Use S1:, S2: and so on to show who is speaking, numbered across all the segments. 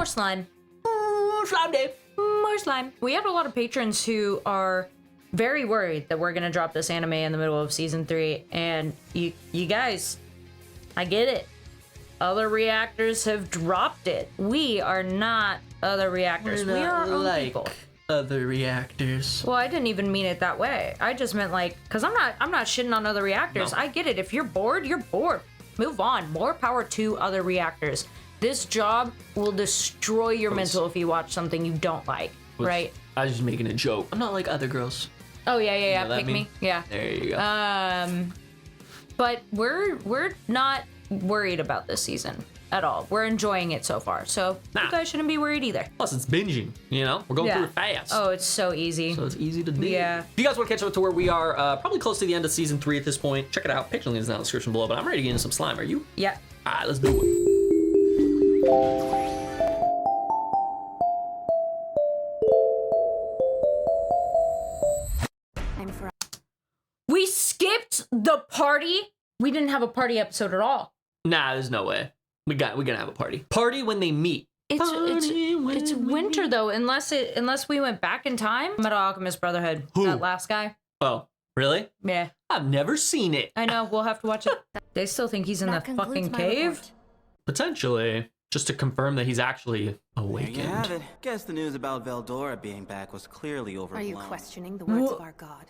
S1: More slime.
S2: Slime day.
S1: More slime. We have a lot of patrons who are very worried that we're gonna drop this anime in the middle of season 3, and you guys, I get it. Other reactors have dropped it. We are not other reactors. We are our own people.
S2: Other reactors.
S1: Well, I didn't even mean it that way. I just meant like, cause I'm not shitting on other reactors.
S2: No.
S1: I get it. If you're bored, you're bored. Move on. More power to other reactors. This job will destroy your mental if you watch something you don't like, right?
S2: I was just making a joke. I'm not like other girls.
S1: Oh yeah.
S2: You know
S1: Pick me. Yeah.
S2: There you go.
S1: But we're not worried about this season at all. We're enjoying it so far. So you guys shouldn't be worried either.
S2: Plus, it's binging, you know? We're going through it fast.
S1: Oh, it's so easy.
S2: So it's easy to do.
S1: Yeah.
S2: If you guys want to catch up to where we are, probably close to the end of season 3 at this point, check it out. Picture link is down in the description below, but I'm ready to get into some slime. Are you?
S1: Yeah.
S2: All right, let's do it.
S1: We skipped the party. We didn't have a party episode at all.
S2: Nah, there's no way. We're gonna have a party. Party when they meet.
S1: It's winter though, unless we went back in time. Metal Alchemist Brotherhood.
S2: Who?
S1: That last guy.
S2: Oh, really?
S1: Yeah.
S2: I've never seen it.
S1: I know. We'll have to watch it. They still think he's in the fucking cave.
S2: Potentially, just to confirm that he's actually awakened.
S3: There you have it. Guess the news about Veldora being back was clearly overblown.
S4: Are you questioning the words of our god?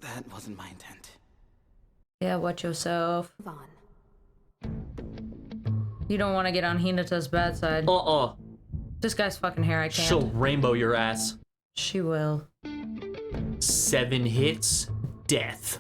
S3: That wasn't my intent.
S1: Yeah, watch yourself.
S4: Vaughn.
S1: You don't want to get on Hinata's bad side. This guy's fucking hair, I can't.
S2: She'll rainbow your ass.
S1: She will.
S2: 7 hits, death.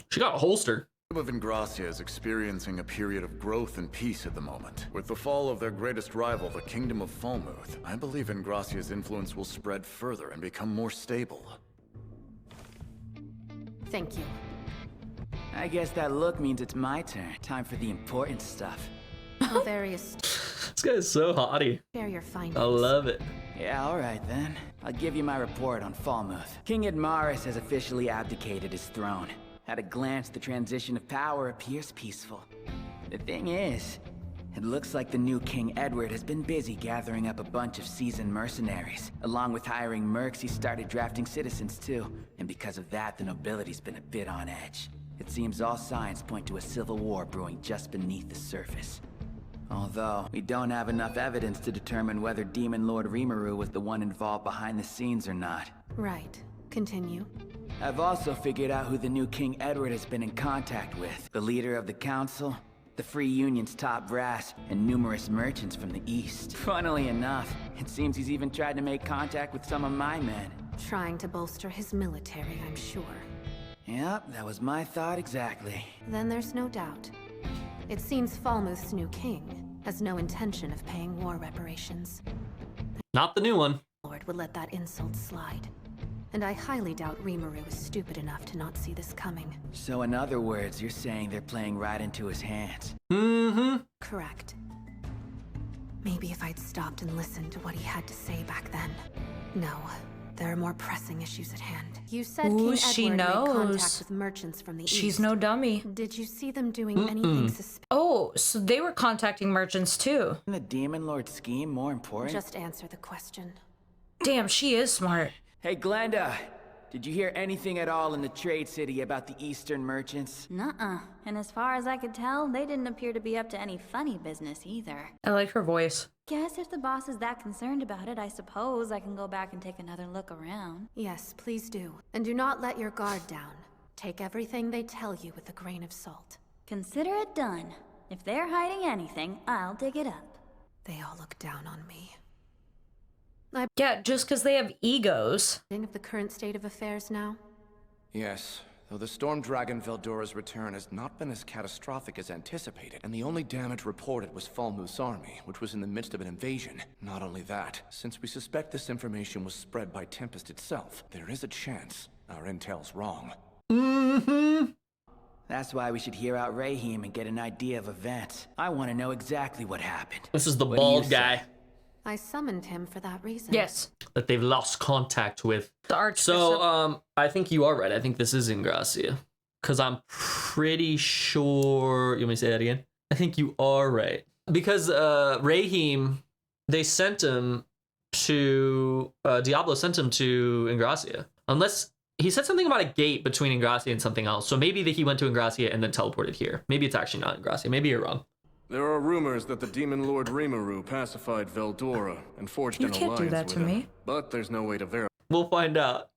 S2: She got a holster.
S5: The kingdom of Ingracia is experiencing a period of growth and peace at the moment. With the fall of their greatest rival, the Kingdom of Falmouth, I believe Ingracia's influence will spread further and become more stable.
S4: Thank you.
S6: I guess that look means it's my turn. Time for the important stuff.
S4: How various.
S2: This guy is so haughty.
S4: Share your findings.
S2: I love it.
S6: Yeah, alright then. I'll give you my report on Falmouth. King Admaris has officially abdicated his throne. At a glance, the transition of power appears peaceful. The thing is, it looks like the new King Edward has been busy gathering up a bunch of seasoned mercenaries. Along with hiring mercs, he started drafting citizens too. And because of that, the nobility's been a bit on edge. It seems all signs point to a civil war brewing just beneath the surface. Although, we don't have enough evidence to determine whether Demon Lord Rimuru was the one involved behind the scenes or not.
S4: Right. Continue.
S6: I've also figured out who the new King Edward has been in contact with. The leader of the council, the Free Union's top brass, and numerous merchants from the east. Funnily enough, it seems he's even tried to make contact with some of my men.
S4: Trying to bolster his military, I'm sure.
S6: Yep, that was my thought exactly.
S4: Then there's no doubt. It seems Falmouth's new king has no intention of paying war reparations.
S2: Not the new one.
S4: Lord would let that insult slide. And I highly doubt Rimuru is stupid enough to not see this coming.
S6: So in other words, you're saying they're playing right into his hands?
S2: Mm-hmm.
S4: Correct. Maybe if I'd stopped and listened to what he had to say back then. No, there are more pressing issues at hand. You said
S1: Ooh,
S4: King
S1: she
S4: Edward made contact
S1: knows.
S4: with merchants from the east.
S1: She's no dummy.
S4: Did you see them doing anything suspicious?
S1: Oh, so they were contacting merchants too.
S6: Isn't the Demon Lord scheme more important?
S4: Just answer the question.
S1: Damn, she is smart.
S6: Hey Glenda, did you hear anything at all in the trade city about the eastern merchants?
S7: Nuh-uh. And as far as I could tell, they didn't appear to be up to any funny business either.
S1: I like her voice.
S7: Guess if the boss is that concerned about it, I suppose I can go back and take another look around.
S4: Yes, please do. And do not let your guard down. Take everything they tell you with a grain of salt.
S7: Consider it done. If they're hiding anything, I'll dig it up.
S4: They all look down on me.
S1: Yeah, just because they have egos.
S4: Of the current state of affairs now?
S8: Yes, though the Storm Dragon Veldora's return has not been as catastrophic as anticipated, and the only damage reported was Falmouth's army, which was in the midst of an invasion. Not only that, since we suspect this information was spread by Tempest itself, there is a chance our intel's wrong.
S6: Mm-hmm. That's why we should hear out Rahim and get an idea of events. I want to know exactly what happened.
S2: This is the
S6: What do you
S2: bald
S6: say?
S2: guy
S4: I summoned him for that reason.
S1: Yes.
S2: that they've lost contact with.
S1: The Archbishop.
S2: So, I think you are right. I think this is Ingracia. because I'm pretty sure. You want me to say that again? I think you are right. Because Rahim, they sent him to Diablo sent him to Ingracia. Unless he said something about a gate between Ingracia and something else. So maybe that he went to Ingracia and then teleported here. Maybe it's actually not Ingracia. Maybe you're wrong.
S9: There are rumors that the demon lord Rimuru pacified Veldora and forged an alliance with him. You can't do that to me. But there's no way to verify.
S2: We'll find out.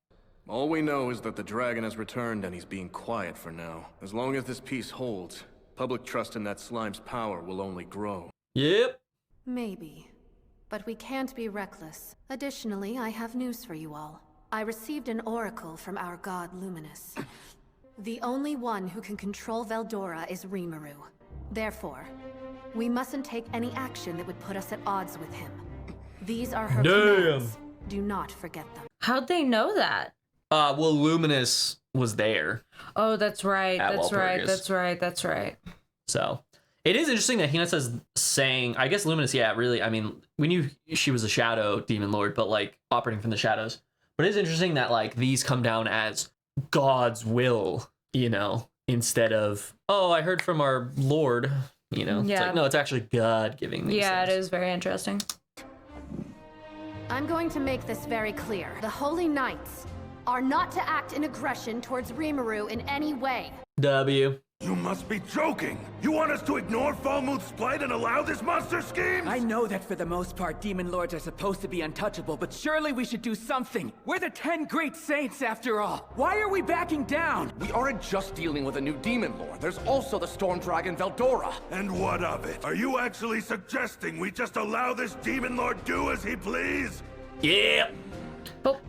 S9: All we know is that the dragon has returned and he's being quiet for now. As long as this peace holds, public trust in that slime's power will only grow.
S2: Yep.
S4: Maybe. But we can't be reckless. Additionally, I have news for you all. I received an oracle from our god Luminous. The only one who can control Veldora is Rimuru. Therefore, we mustn't take any action that would put us at odds with him. These are her commands. Do not forget them.
S1: How'd they know that?
S2: Well, Luminous was there.
S1: Oh, that's right. That's right.
S2: Walpurgis.
S1: That's right. That's right.
S2: So it is interesting that Hinata's saying, I guess Luminous, yeah, really, I mean, we knew she was a shadow demon lord, but like operating from the shadows. But it is interesting that like these come down as God's will, you know, instead of, oh, I heard from our Lord, you know.
S1: Yeah.
S2: It's like, no, it's actually God giving these things.
S1: It is very interesting.
S4: I'm going to make this very clear. The Holy Knights are not to act in aggression towards Rimuru in any way.
S2: W.
S10: You must be joking! You want us to ignore Falmouth's plight and allow this monster scheme?
S6: I know that for the most part, demon lords are supposed to be untouchable, but surely we should do something. We're the 10 great saints, after all. Why are we backing down?
S8: We aren't just dealing with a new demon lord. There's also the storm dragon Veldora.
S10: And what of it? Are you actually suggesting we just allow this demon lord do as he please?
S2: Yeah.
S1: But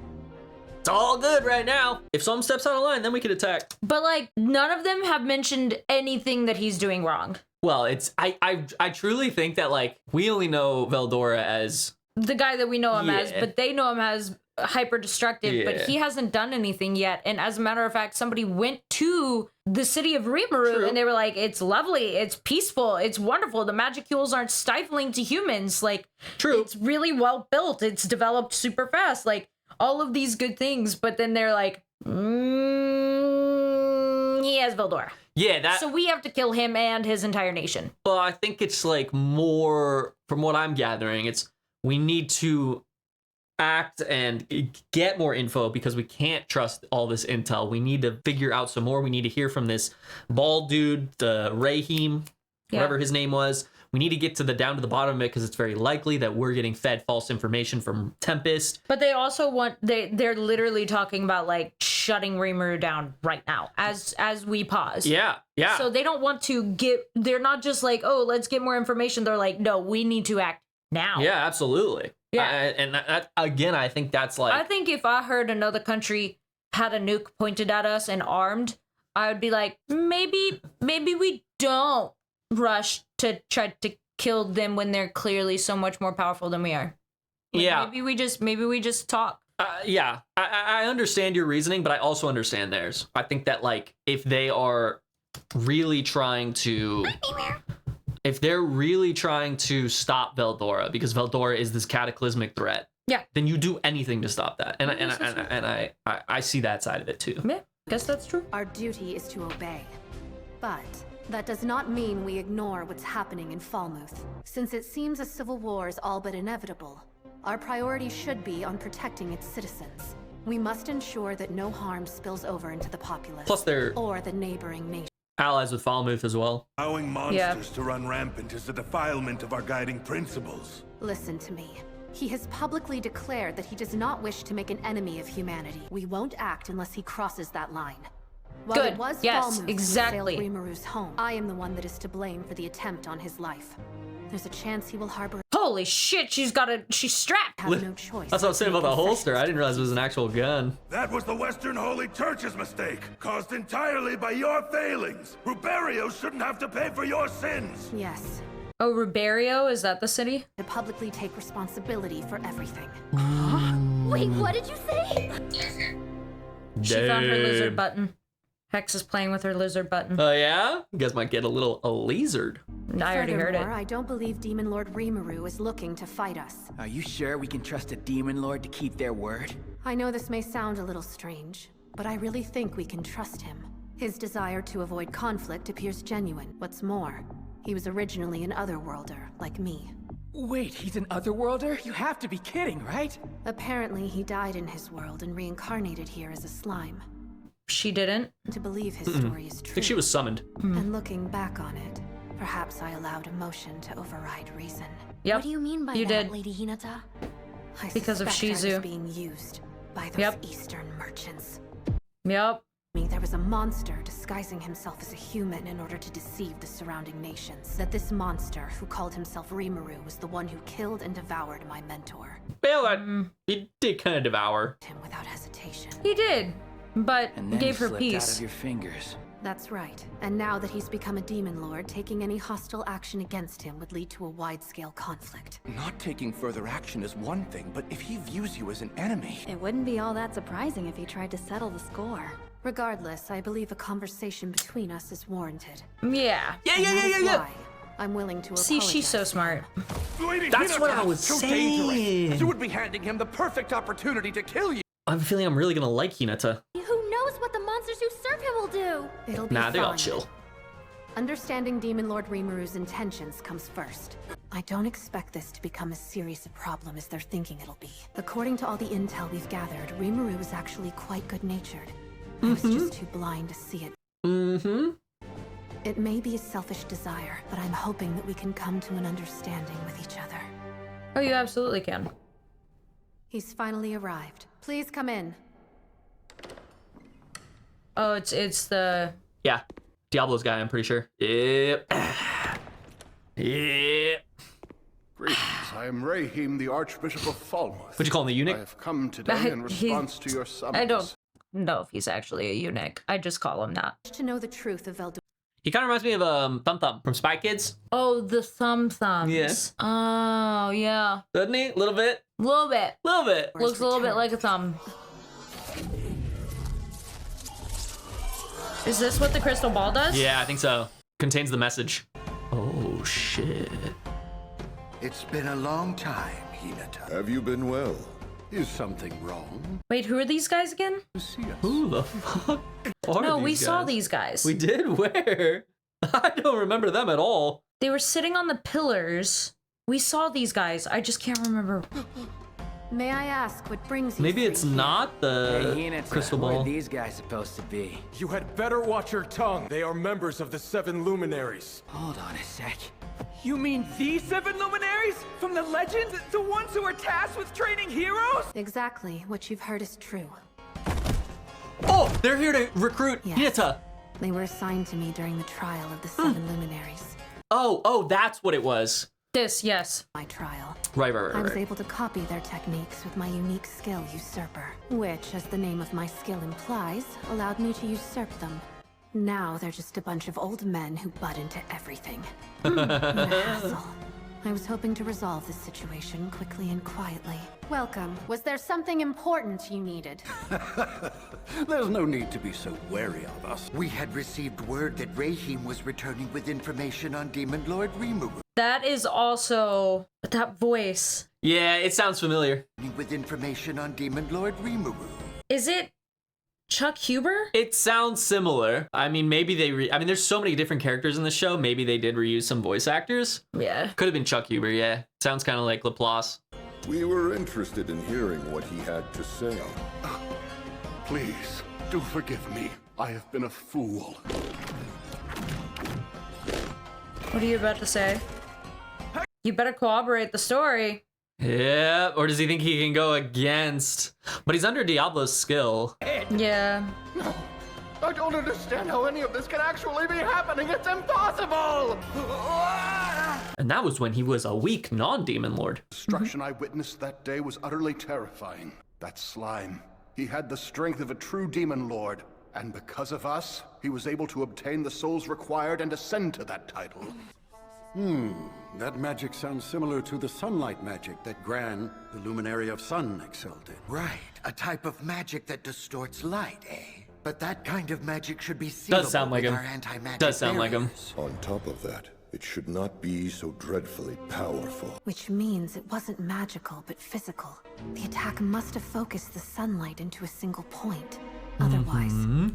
S2: it's all good right now. If someone steps out of line, then we could attack.
S1: But like none of them have mentioned anything that he's doing wrong.
S2: Well, it's I truly think that like we only know Veldora as
S1: the guy that we know him as, but they know him as hyper destructive, but he hasn't done anything yet. And as a matter of fact, somebody went to the city of Rimuru and they were like, it's lovely, it's peaceful, it's wonderful. The magicules aren't stifling to humans. Like, it's really well built. It's developed super fast. Like all of these good things. But then they're like, he has Veldora.
S2: Yeah,
S1: so we have to kill him and his entire nation.
S2: Well, I think it's like more, from what I'm gathering, it's we need to act and get more info because we can't trust all this intel. We need to figure out some more. We need to hear from this bald dude, the Rahim, whatever his name was. We need to get to the down to the bottom of it because it's very likely that we're getting fed false information from Tempest.
S1: But they also want they're literally talking about like shutting Rimuru down right now as we pause.
S2: Yeah.
S1: So they don't want to they're not just like, oh, let's get more information. They're like, no, we need to act now.
S2: Yeah, absolutely. Yeah. And that, again, I think that's like,
S1: I think if I heard another country had a nuke pointed at us and armed, I would be like, maybe we don't rush to try to kill them when they're clearly so much more powerful than we are. Like, maybe we just talk.
S2: I understand your reasoning, but I also understand theirs. I think that like if they are really trying to, if they're really trying to stop Veldora because Veldora is this cataclysmic threat, then you do anything to stop that. And I see that side of it too.
S1: Yeah, guess that's true.
S4: Our duty is to obey, but that does not mean we ignore what's happening in Falmouth. Since it seems a civil war is all but inevitable, our priority should be on protecting its citizens. We must ensure that no harm spills over into the populace.
S2: Plus they're
S4: or the neighboring nation.
S2: Allies with Falmouth as well.
S10: Allowing monsters to run rampant is a defilement of our guiding principles.
S4: Listen to me. He has publicly declared that he does not wish to make an enemy of humanity. We won't act unless he crosses that line. While it was Falmouth who sailed Rimuru's home, I am the one that is to blame for the attempt on his life. There's a chance he will harbor.
S1: Holy shit, she's strapped.
S4: Have no choice.
S2: That's what I was saying about the holster. I didn't realize it was an actual gun.
S10: That was the Western Holy Church's mistake, caused entirely by your failings. Ruberio shouldn't have to pay for your sins.
S4: Yes.
S1: Oh, Ruberio, is that the city?
S4: To publicly take responsibility for everything.
S7: Wait, what did you say?
S1: She found her lizard button. Hex is playing with her lizard button.
S2: Oh, yeah? You guys might get a lizard.
S1: I already heard it.
S4: I don't believe Demon Lord Rimuru is looking to fight us.
S6: Are you sure we can trust a demon lord to keep their word?
S4: I know this may sound a little strange, but I really think we can trust him. His desire to avoid conflict appears genuine. What's more, he was originally an Otherworlder, like me.
S6: Wait, he's an Otherworlder? You have to be kidding, right?
S4: Apparently, he died in his world and reincarnated here as a slime.
S1: She didn't.
S4: To believe his story is true.
S2: I think she was summoned.
S4: And looking back on it, perhaps I allowed emotion to override reason.
S1: Yep.
S7: What do you mean by
S1: you
S7: that,
S1: did.
S7: Lady Hinata?
S1: Because of
S4: I was
S1: Shizu.
S4: being used by those Eastern merchants.
S1: Yep.
S4: There was a monster disguising himself as a human in order to deceive the surrounding nations. That this monster, who called himself Rimuru, was the one who killed and devoured my mentor.
S2: Well, he did kind of devour
S4: Him without hesitation.
S1: He did, but
S6: And then
S1: gave her
S6: slipped out
S1: peace.
S6: of your fingers.
S4: That's right. And now that he's become a demon lord, taking any hostile action against him would lead to a wide-scale conflict.
S8: Not taking further action is one thing, but if he views you as an enemy...
S7: It wouldn't be all that surprising if he tried to settle the score.
S4: Regardless, I believe a conversation between us is warranted.
S1: Yeah.
S4: Why I'm willing to
S1: See,
S4: apologize.
S1: she's so smart.
S8: Lady
S2: That's
S8: Hinata,
S2: what I was
S8: so
S2: saying.
S8: dangerous. You would be handing him the perfect opportunity to kill you.
S2: I have a feeling I'm really gonna like Hinata.
S7: Who knows what the monsters who serve him will do?
S4: It'll be
S2: Nah, they all
S4: fine.
S2: chill.
S4: Understanding Demon Lord Rimuru's intentions comes first. I don't expect this to become as serious a problem as they're thinking it'll be. According to all the intel we've gathered, Rimuru is actually quite good-natured. I was just too blind to see it. It may be a selfish desire, but I'm hoping that we can come to an understanding with each other.
S1: Oh, you absolutely can.
S4: He's finally arrived. Please come in.
S1: Oh, it's the...
S2: Yeah, Diablo's guy, I'm pretty sure. Yep. Yep.
S10: Greetings, I am Rahim, the Archbishop of Falmouth.
S2: What'd you call him, the eunuch?
S10: I have come today in response to your summons.
S1: I don't know if he's actually a eunuch. I just call him that.
S4: To know the truth of Veldor.
S2: He kind of reminds me of Thumb Thumb from Spy Kids.
S1: Oh, the thumb thumbs.
S2: Yes.
S1: Oh, yeah.
S2: Doesn't he? A little bit?
S1: Little bit.
S2: Little bit.
S1: Looks a little bit like a thumb. Is this what the crystal ball does?
S2: Yeah, I think so. Contains the message. Oh, shit.
S11: It's been a long time, Hinata.
S10: Have you been well? Is something wrong?
S1: Wait, who are these guys again?
S10: To see us.
S2: Who the fuck are
S1: No,
S2: these
S1: we
S2: guys?
S1: saw these guys.
S2: We did? Where? I don't remember them at all.
S1: They were sitting on the pillars. We saw these guys. I just can't remember.
S4: May I ask what brings you?
S2: Maybe it's not the
S6: Hey, Hinata,
S2: crystal
S6: where
S2: ball.
S6: are these guys supposed to be?
S12: You had better watch your tongue. They are members of the 7 Luminaries.
S6: Hold on a sec. You mean these 7 Luminaries? From the legends? The ones who are tasked with training heroes?
S4: Exactly. What you've heard is true.
S2: Oh, they're here to recruit
S4: Yes.
S2: Hinata.
S4: They were assigned to me during the trial of the 7 Luminaries.
S2: Oh, that's what it was.
S1: This, yes.
S4: My trial.
S2: Right.
S4: I was able to copy their techniques with my unique skill, Usurper, which, as the name of my skill implies, allowed me to usurp them. Now they're just a bunch of old men who butt into everything. What a hassle. I was hoping to resolve this situation quickly and quietly. Welcome. Was there something important you needed?
S11: There's no need to be so wary of us. We had received word that Rahim was returning with information on Demon Lord Rimuru.
S1: That is also that voice.
S2: Yeah, it sounds familiar.
S11: With information on Demon Lord Rimuru.
S1: Is it Chuck Huber?
S2: It sounds similar. I mean, maybe they there's so many different characters in the show. Maybe they did reuse some voice actors.
S1: Yeah.
S2: Could have been Chuck Huber, yeah. Sounds kind of like Laplace.
S10: We were interested in hearing what he had to say. Please, do forgive me. I have been a fool.
S1: What are you about to say? You better corroborate the story.
S2: Yeah, or does he think he can go against? But he's under Diablo's skill.
S1: Yeah.
S8: No, I don't understand how any of this can actually be happening. It's impossible!
S2: And that was when he was a weak non-demon lord.
S10: The destruction I witnessed that day was utterly terrifying. That slime, he had the strength of a true demon lord. And because of us, he was able to obtain the souls required and ascend to that title.
S13: That magic sounds similar to the sunlight magic that Gran, the luminary of sun, excelled in.
S11: Right, a type of magic that distorts light, eh? But that kind of magic should be sealable
S2: Does sound like
S11: with
S2: him.
S11: our anti-magic
S2: Does sound like him.
S11: barriers.
S10: On top of that, it should not be so dreadfully powerful.
S4: Which means it wasn't magical, but physical. The attack must have focused the sunlight into a single point. otherwise.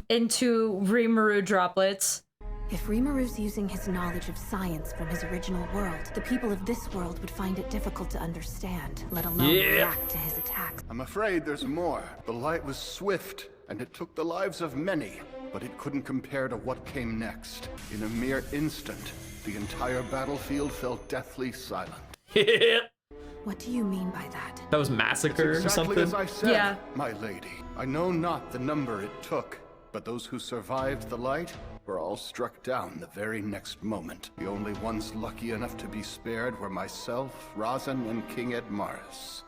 S1: Into Rimuru droplets.
S4: If Rimuru's using his knowledge of science from his original world, the people of this world would find it difficult to understand, let alone react to his attacks.
S10: I'm afraid there's more. The light was swift, and it took the lives of many, but it couldn't compare to what came next. In a mere instant, the entire battlefield fell deathly silent.
S4: What do you mean by that?
S2: That was massacre
S10: It's
S2: or
S10: exactly
S2: something?
S10: as I said,
S1: Yeah.
S10: my lady. I know not the number it took, but those who survived the light were all struck down the very next moment. The only ones lucky enough to be spared were myself, Razan, and King Edmaris.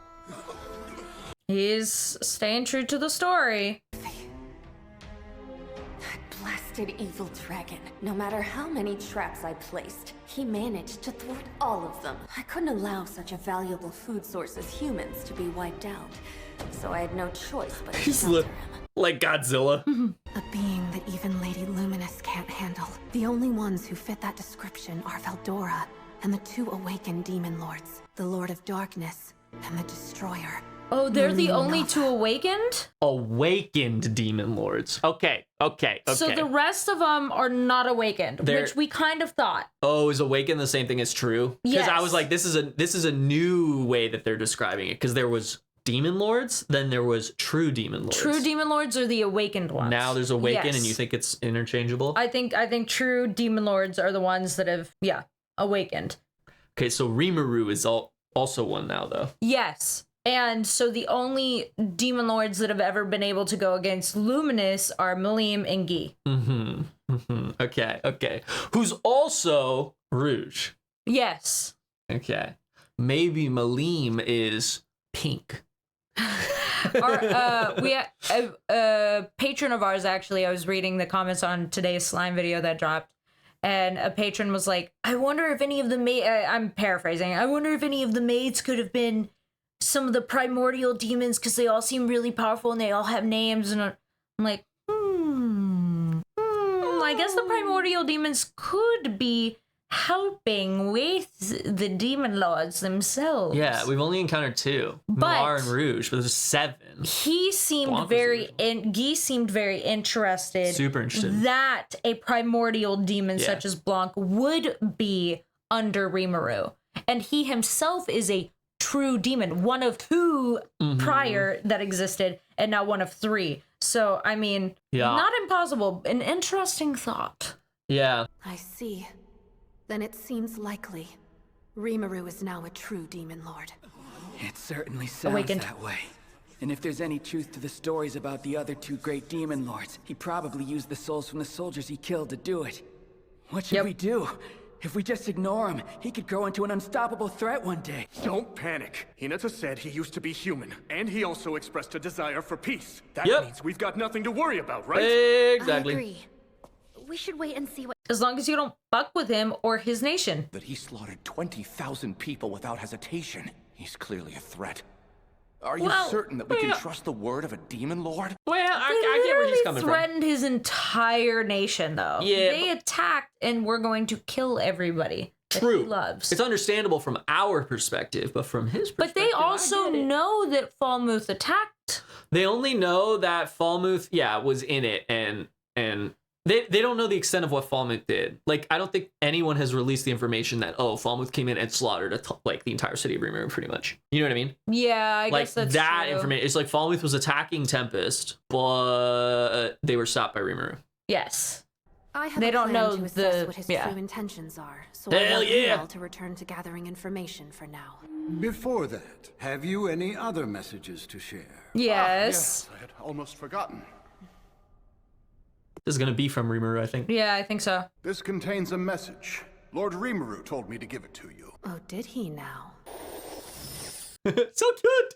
S1: He's staying true to the story.
S14: Blasted evil dragon. No matter how many traps I placed, he managed to thwart all of them. I couldn't allow such a valuable food source as humans to be wiped out. So I had no choice but to
S2: He's
S14: shelter him.
S2: like Godzilla.
S4: A being that even Lady Luminous can't handle. The only ones who fit that description are Veldora and the two awakened demon lords, the Lord of Darkness and the Destroyer.
S1: Oh, they're the only two awakened?
S2: Awakened demon lords. Okay.
S1: So the rest of them are not awakened, which we kind of thought.
S2: Oh, is awakened the same thing as true? Because I
S1: Yes.
S2: was like, this is a new way that they're describing it. Because there was demon lords, then there was true demon lords.
S1: True demon lords are the awakened ones.
S2: Now there's awakened,
S1: Yes.
S2: and you think it's interchangeable?
S1: I think true demon lords are the ones that have awakened.
S2: Okay, so Rimuru is also one now, though.
S1: Yes. And so the only demon lords that have ever been able to go against Luminous are Malim and Guy.
S2: Okay. Who's also Rouge.
S1: Yes.
S2: Okay. Maybe Malim is pink.
S1: A patron of ours, actually, I was reading the comments on today's slime video that dropped, and a patron was like, I wonder if any of the I'm paraphrasing, I wonder if any of the maids could have been some of the primordial demons, because they all seem really powerful and they all have names. And I'm like, I guess the primordial demons could be helping with the demon lords themselves.
S2: Yeah, we've only encountered two. Noir and Rouge, but there's 7.
S1: He seemed Guy seemed very interested.
S2: Super interested.
S1: That a primordial demon such as Blanc would be under Rimuru. And he himself is a true demon, one of 2 prior that existed, and now one of 3. So, I mean, not impossible. An interesting thought.
S2: Yeah.
S4: I see. Then it seems likely Rimuru is now a true demon lord.
S6: It certainly sounds
S1: Awakened.
S6: that way. And if there's any truth to the stories about the other 2 great demon lords, he probably used the souls from the soldiers he killed to do it. What should we do? If we just ignore him, he could grow into an unstoppable threat one day.
S9: Don't panic. Hinata said he used to be human, and he also expressed a desire for peace. That means we've got nothing to worry about, right?
S2: Exactly.
S14: I agree. We should wait and see what...
S1: As long as you don't fuck with him or his nation.
S8: That he slaughtered 20,000 people without hesitation. He's clearly a threat. Are you certain that we can trust the word of a demon lord?
S2: Well, I get where he's coming from.
S1: Threatened his entire nation, though.
S2: Yeah,
S1: they attacked and were going to kill everybody that
S2: True.
S1: he loves.
S2: It's understandable from our perspective, but from his perspective,
S1: But they also know that Falmouth attacked.
S2: They only know that Falmouth, was in it, and they don't know the extent of what Falmouth did. Like, I don't think anyone has released the information that, Falmouth came in and slaughtered the entire city of Rimuru, pretty much. You know what I mean?
S1: Yeah, I guess that's
S2: that
S1: true.
S2: information. It's like Falmouth was attacking Tempest, but they were stopped by Rimuru.
S1: Yes.
S4: I have
S1: They
S4: a
S1: don't
S4: plan
S1: know
S4: to assess
S1: the-
S4: what his
S1: yeah.
S4: true intentions are, so
S2: Hell
S4: I want you
S2: yeah.
S4: all to return to gathering information for now.
S13: Before that, have you any other messages to share?
S1: Yes.
S10: I had almost forgotten.
S2: This is going to be from Rimuru, I think.
S1: Yeah, I think so.
S10: This contains a message. Lord Rimuru told me to give it to you.
S4: Oh, did he now?
S2: So cute.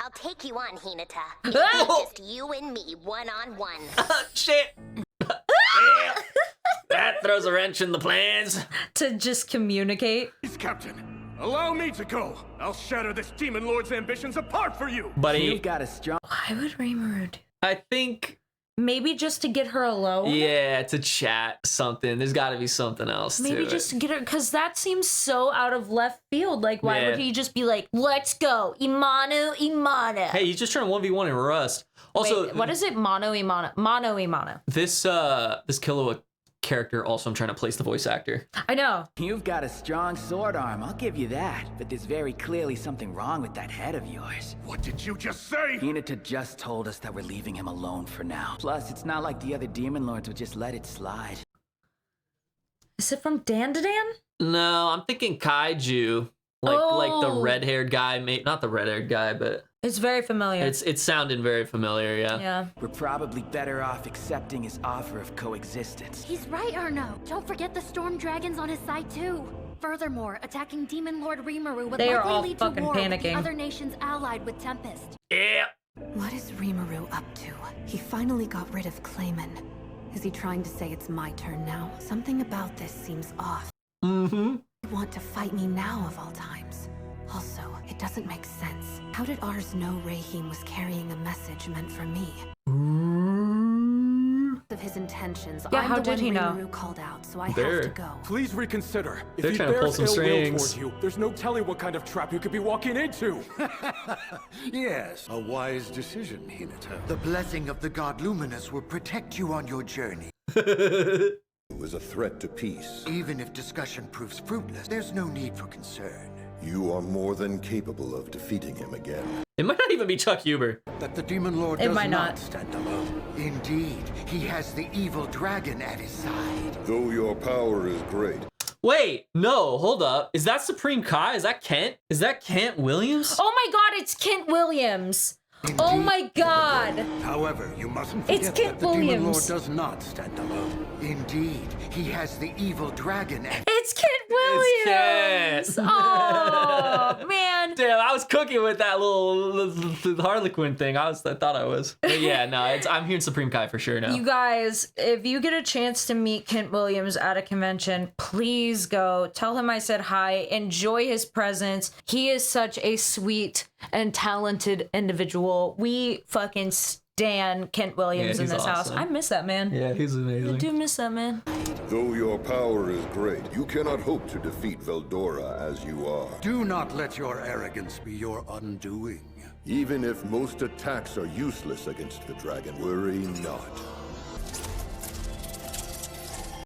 S15: I'll take you on, Hinata.
S1: Oh!
S15: Just you and me, one-on-one.
S2: Shit. That throws a wrench in the plans.
S1: To just communicate.
S9: Please, Captain. Allow me to go. I'll shatter this demon lord's ambitions apart for you.
S2: Buddy,
S6: You've got a strong...
S1: Why would Rimuru do?
S2: I think
S1: Maybe just to get her alone.
S2: Yeah, to chat something. There's got to be something else.
S1: Maybe just to get her, because that seems so out of left field. Like, why would he just be like, let's go, Imanu, Imana?
S2: Hey, he's just trying to 1v1 in Rust. Also,
S1: wait, what is it? Mono, Imana. Mono, Imana.
S2: This Killua character, also I'm trying to place the voice actor.
S1: I know.
S6: You've got a strong sword arm, I'll give you that. But there's very clearly something wrong with that head of yours.
S10: What did you just say?
S6: Hinata just told us that we're leaving him alone for now. Plus, it's not like the other demon lords would just let it slide.
S1: Is it from Dan to Dan?
S2: No, I'm thinking Kaiju. Like the red-haired guy, not the red-haired guy, but
S1: it's very familiar.
S2: It's sounding very familiar, yeah.
S1: Yeah.
S6: We're probably better off accepting his offer of coexistence.
S16: He's right, Arno. Don't forget the storm dragons on his side too. Furthermore, attacking Demon Lord Rimuru would
S1: they are
S16: likely
S1: all
S16: lead
S1: fucking
S16: to war
S1: panicking.
S16: with the other nations allied with Tempest.
S2: Yeah.
S4: What is Rimuru up to? He finally got rid of Clayman. Is he trying to say it's my turn now? Something about this seems off.
S2: Mm-hmm.
S4: Want to fight me now of all times. Also, it doesn't make sense. How did ours know Rahim was carrying a message meant for me? Of his intentions,
S1: yeah,
S4: I'm
S1: how
S4: the
S1: did
S4: one
S1: he know?
S4: Rimuru called out, so I have to go.
S12: Please reconsider. If
S2: They're
S12: he
S2: trying to pull
S12: bears
S2: some
S12: ill will
S2: strings.
S12: toward you, there's no telling what kind of trap you could be walking into.
S11: Yes, a wise decision, Hinata. The blessing of the god Luminous will protect you on your journey.
S17: Was a threat to peace.
S11: Even if discussion proves fruitless, there's no need for concern.
S17: You are more than capable of defeating him again.
S2: It might not even be Chuck Huber.
S11: That the Demon Lord
S1: It
S11: does
S1: might not
S11: stand alone. Indeed, he has the evil dragon at his side.
S17: Though your power is great.
S2: Wait, no, hold up. Is that Supreme Kai? Is that Kent? Is that Kent Williams?
S1: Oh my god, it's Kent Williams.
S11: Indeed.
S1: Oh my god.
S11: However, you mustn't
S1: It's
S11: forget
S1: Kent
S11: that the Demon Lord
S1: Williams.
S11: does not stand alone. Indeed, he has the evil dragon at
S1: It's Kent Williams. Oh man.
S2: Damn, I was cooking with that little Harlequin thing. I thought I was. But yeah, no, I'm hearing Supreme Kai for sure now.
S1: You guys, if you get a chance to meet Kent Williams at a convention, please go. Tell him I said hi. Enjoy his presence. He is such a sweet and talented individual. We fucking stan Kent Williams in this house. I miss that man.
S2: Yeah, he's amazing.
S1: I do miss that man.
S17: Though your power is great, you cannot hope to defeat Veldora as you are.
S11: Do not let your arrogance be your undoing.
S17: Even if most attacks are useless against the dragon, worry not.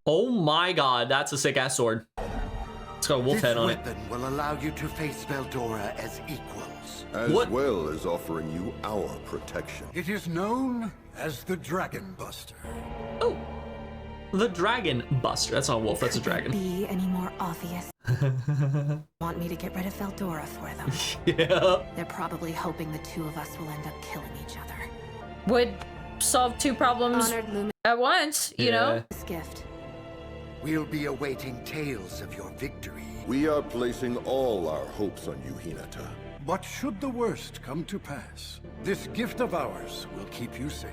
S2: Oh my god, that's a sick ass sword. It's got a wolf head on it.
S11: This weapon will allow you to face Veldora as equals.
S17: As well as offering you our protection.
S11: It is known as the Dragon Buster.
S2: Oh, the Dragon Buster. That's not a wolf, that's a dragon.
S4: Be any more obvious? Want me to get rid of Veldora for them?
S2: Yeah.
S4: They're probably hoping the two of us will end up killing each other.
S1: Would solve two problems at once, you know?
S4: This gift.
S11: We'll be awaiting tales of your victory.
S17: We are placing all our hopes on you, Hinata.
S13: But should the worst come to pass, this gift of ours will keep you safe.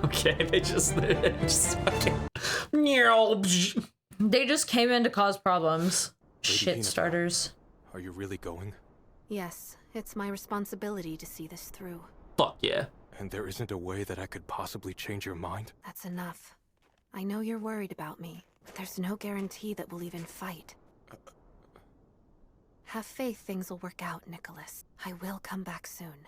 S2: Okay, they just fucking...
S1: They just came in to cause problems.
S12: Lady
S1: Shit
S12: Hinata,
S1: starters.
S12: Are you really going?
S4: Yes, it's my responsibility to see this through.
S2: Fuck yeah.
S12: And there isn't a way that I could possibly change your mind?
S4: That's enough. I know you're worried about me, but there's no guarantee that we'll even fight. Have faith things will work out, Nicholas. I will come back soon.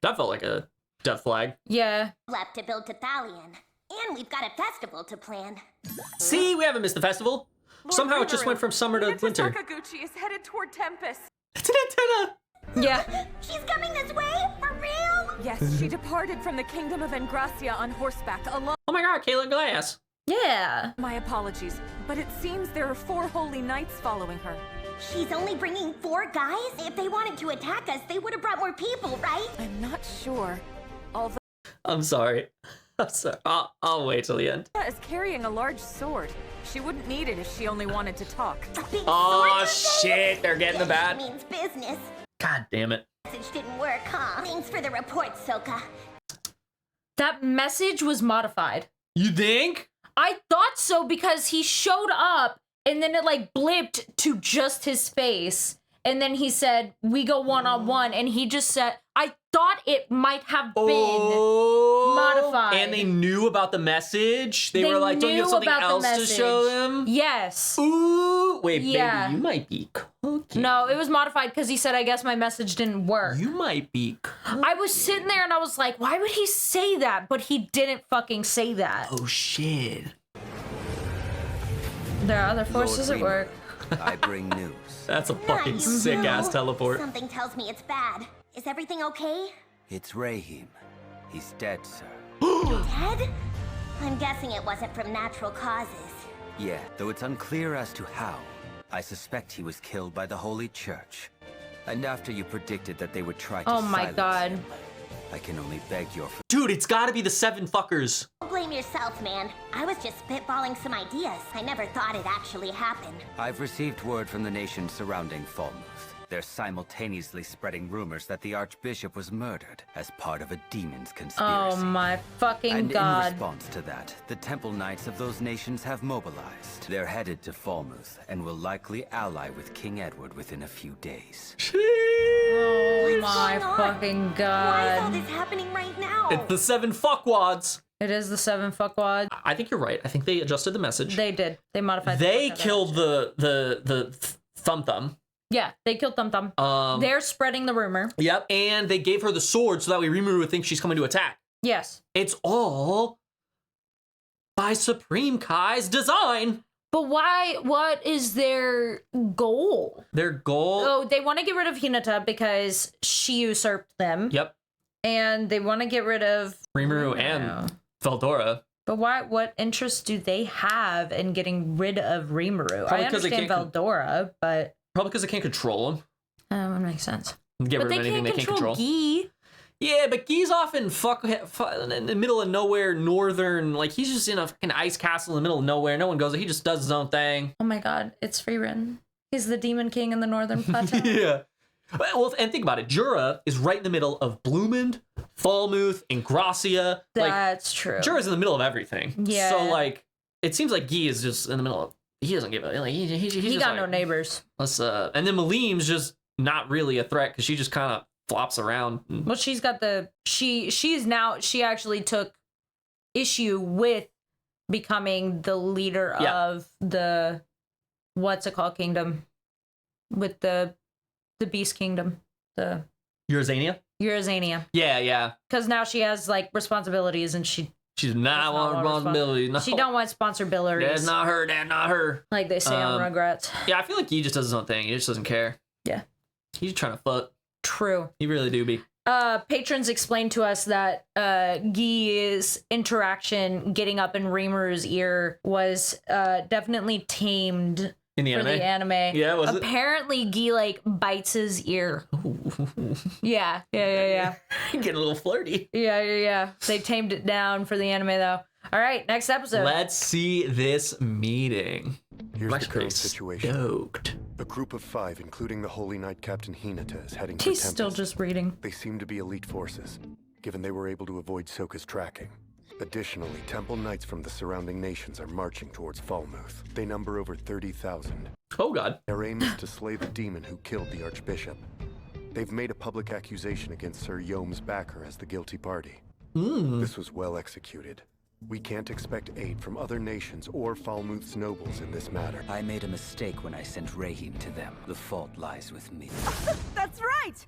S2: That felt like a death flag.
S1: Yeah.
S15: Left to build Cathalion. And we've got a festival to plan.
S2: See, we haven't missed the festival. Somehow it just went from summer to winter.
S18: Sakaguchi is headed toward Tempest.
S2: It's an antenna.
S1: Yeah.
S15: She's coming this way? For real?
S18: Yes, she departed from the kingdom of Engracia on horseback alone.
S2: Oh my god, Kayla Glass.
S1: Yeah.
S18: My apologies, but it seems there are 4 holy knights following her.
S15: She's only bringing 4 guys? If they wanted to attack us, they would have brought more people, right?
S18: I'm not sure. Although
S2: I'm sorry. I'm sorry. I'll wait till the end.
S18: is carrying a large sword. She wouldn't need it if she only wanted to talk.
S2: Oh shit, they're getting the bat.
S15: Means business.
S2: God damn it.
S15: Message didn't work, huh? Thanks for the report, Soka.
S1: That message was modified.
S2: You think?
S1: I thought so because he showed up and then it like blipped to just his face. And then he said, we go one-on-one. And he just said, I thought thought it might have been modified.
S2: And they knew about the message. They were like, don't you have something else to show them?
S1: Yes.
S2: Ooh. Wait, baby, you might be cooking.
S1: No, it was modified because he said, I guess my message didn't work.
S2: You might be cooking.
S1: I was sitting there and I was like, why would he say that? But he didn't fucking say that.
S2: Oh, shit.
S1: There are other forces at work.
S19: I bring news.
S2: That's a fucking sick-ass teleport.
S15: Something tells me it's bad. Is everything okay?
S19: It's Rahim. He's dead, sir.
S15: Dead? I'm guessing it wasn't from natural causes.
S19: Yeah, though it's unclear as to how. I suspect he was killed by the Holy Church. And after you predicted that they would try to silence him, I can only beg your...
S2: Dude, it's gotta be the 7 fuckers.
S15: Don't blame yourself, man. I was just spitballing some ideas. I never thought it actually happened.
S19: I've received word from the nations surrounding Falmouth. They're simultaneously spreading rumors that the Archbishop was murdered as part of a demon's conspiracy.
S1: Oh my fucking god.
S19: In response to that, the Temple Knights of those nations have mobilized. They're headed to Falmouth and will likely ally with King Edward within a few days.
S1: Oh my fucking god.
S15: Why is all this happening right now?
S2: It's the 7 fuckwads.
S1: It is the 7 fuckwads.
S2: I think you're right. I think they adjusted the message.
S1: They did. They modified.
S2: They killed the Thumb Thumb.
S1: Yeah, they killed Thumb Thumb. They're spreading the rumor.
S2: Yep, and they gave her the sword so that way Rimuru would think she's coming to attack.
S1: Yes.
S2: It's all by Supreme Kai's design.
S1: But why? What is their goal?
S2: Their goal?
S1: Oh, they want to get rid of Hinata because she usurped them.
S2: Yep.
S1: And they want to get rid of
S2: Rimuru and Veldora.
S1: But why? What interest do they have in getting rid of Rimuru? I understand Veldora, but
S2: probably because they can't control him.
S1: That makes sense.
S2: Get rid of anything they can't control.
S1: Guy.
S2: Yeah, but Guy's often in the middle of nowhere, northern. Like he's just in a fucking ice castle in the middle of nowhere. No one goes there. He just does his own thing.
S1: Oh my god, it's free written. He's the demon king in the northern plateau.
S2: Yeah. Well, and think about it. Jura is right in the middle of Bloomond, Falmouth, and Gracia.
S1: That's true.
S2: Jura's in the middle of everything.
S1: Yeah.
S2: So like, it seems like Guy is just in the middle of. He doesn't give a. Like, he just
S1: got
S2: like,
S1: no neighbors.
S2: Let's and then Malim's just not really a threat because she just kind of flops around.
S1: Well, she's got the she actually took issue with becoming the leader of the what's it called kingdom with the Beast Kingdom, the
S2: Eurazania. Yeah.
S1: Because now she has like responsibilities and she's
S2: not want responsibilities. No.
S1: She don't want sponsorbilities.
S2: That's not her. That's not her.
S1: Like they say on Rugrats.
S2: Yeah, I feel like he just does his own thing. He just doesn't care.
S1: Yeah.
S2: He's trying to fuck.
S1: True.
S2: He really do be.
S1: Patrons explained to us that Guy's interaction getting up in Rimuru's ear was definitely tamed
S2: in the
S1: anime. The anime.
S2: Yeah, was
S1: apparently Guy like bites his ear. Yeah.
S2: Getting a little flirty.
S1: Yeah. They tamed it down for the anime though. All right, next episode.
S2: Let's see this meeting.
S20: Here's the current situation.
S2: Stoked.
S20: A group of 5, including the Holy Knight Captain Hinata, is heading for
S1: He's
S20: Tempest.
S1: still just reading.
S20: They seem to be elite forces, given they were able to avoid Soka's tracking. Additionally, Temple Knights from the surrounding nations are marching towards Falmouth. They number over 30,000.
S2: Oh god.
S20: Their aim is to slay the demon who killed the Archbishop. They've made a public accusation against Sir Yom's backer as the guilty party. This was well executed. We can't expect aid from other nations or Falmouth's nobles in this matter.
S19: I made a mistake when I sent Rahim to them. The fault lies with me.
S21: That's right!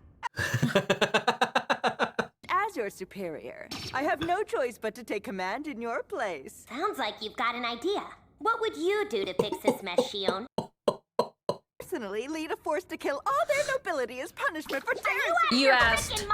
S21: As your superior, I have no choice but to take command in your place.
S15: Sounds like you've got an idea. What would you do to fix this mess, Shion?
S21: Personally, lead a force to kill all their nobility as punishment for daring
S15: to...
S1: You asked.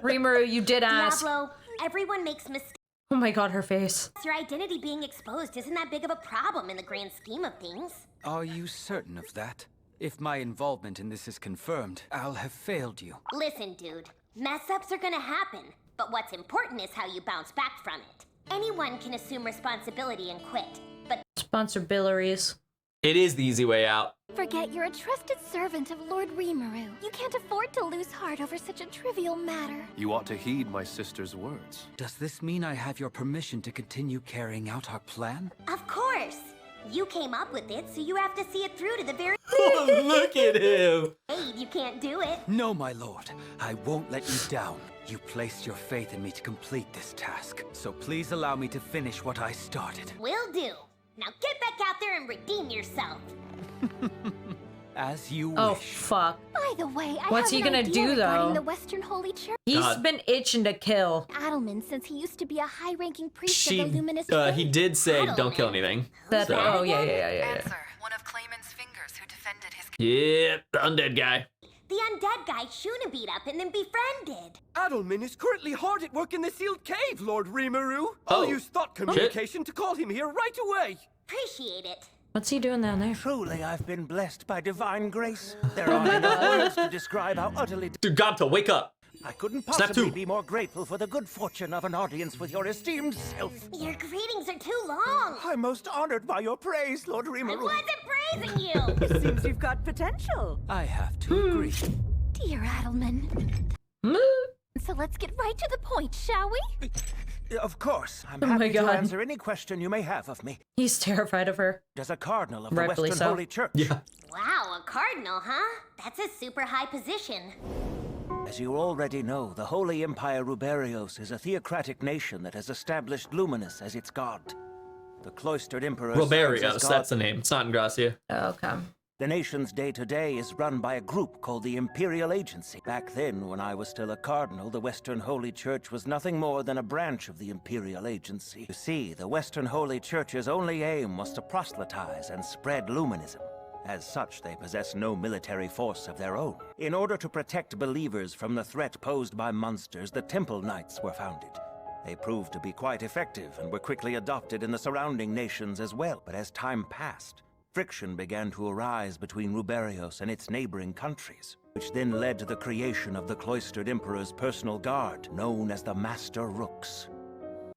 S1: Rimuru, you did ask.
S15: Diablo, everyone makes mistakes.
S1: Oh my god, her face.
S15: Your identity being exposed isn't that big of a problem in the grand scheme of things.
S19: Are you certain of that? If my involvement in this is confirmed, I'll have failed you.
S15: Listen, dude. Mess-ups are gonna happen, but what's important is how you bounce back from it. Anyone can assume responsibility and quit, but...
S1: Sponsorbilities.
S2: It is the easy way out.
S16: Forget you're a trusted servant of Lord Rimuru. You can't afford to lose heart over such a trivial matter.
S9: You ought to heed my sister's words.
S19: Does this mean I have your permission to continue carrying out our plan?
S15: Of course! You came up with it, so you have to see it through to the very
S2: Look at him!
S15: Aid, you can't do it.
S19: No, my lord. I won't let you down. You placed your faith in me to complete this task. So please allow me to finish what I started.
S15: Will do. Now get back out there and redeem yourself.
S19: As you wish.
S1: Oh, fuck.
S16: By the way, I
S1: What's
S16: have
S1: he
S16: an
S1: gonna
S16: idea
S1: do,
S16: regarding
S1: though?
S16: the Western Holy Church.
S1: He's been itching to kill.
S16: Adelman, since he used to be a high-ranking priest
S2: She,
S16: of the Luminous
S2: he did say don't kill anything.
S1: That,
S2: so.
S1: oh, yeah.
S3: One of Clayman's fingers who defended his...
S2: Yeah, the undead guy.
S15: The undead guy Shuna beat up and then befriended.
S22: Adelman is currently hard at work in the sealed cave, Lord Rimuru.
S2: Oh.
S22: I'll use thought communication to call him here right away.
S15: Appreciate it.
S1: What's he doing down there?
S23: Truly, I've been blessed by divine grace. There aren't enough words to describe how utterly...
S2: Dude, Ganta, wake up!
S23: I couldn't
S2: Snap
S23: possibly
S2: two.
S23: be more grateful for the good fortune of an audience with your esteemed self.
S15: Your greetings are too long.
S23: I'm most honored by your praise, Lord Rimuru.
S15: I wasn't praising you.
S21: It seems you've got potential.
S23: I have to agree.
S16: Dear Adelman. So let's get right to the point, shall we?
S23: Of course. I'm
S1: Oh my
S23: happy to
S1: God.
S23: answer any question you may have of me.
S1: He's terrified of her.
S23: As a cardinal of
S1: Rightfully
S23: the Western
S1: so.
S23: Holy Church.
S2: Yeah.
S15: Wow, a cardinal, huh? That's a super high position.
S23: As you already know, the Holy Empire Ruberios is a theocratic nation that has established Luminous as its god. The cloistered emperor serves as
S2: Roberios,
S23: god.
S2: that's the name. It's not in Gracia.
S1: Okay.
S23: The nation's day-to-day is run by a group called the Imperial Agency. Back then, when I was still a cardinal, the Western Holy Church was nothing more than a branch of the Imperial Agency. You see, the Western Holy Church's only aim was to proselytize and spread Luminism. As such, they possess no military force of their own. In order to protect believers from the threat posed by monsters, the Temple Knights were founded. They proved to be quite effective and were quickly adopted in the surrounding nations as well. But as time passed, friction began to arise between Ruberios and its neighboring countries, which then led to the creation of the cloistered emperor's personal guard, known as the Master Rooks.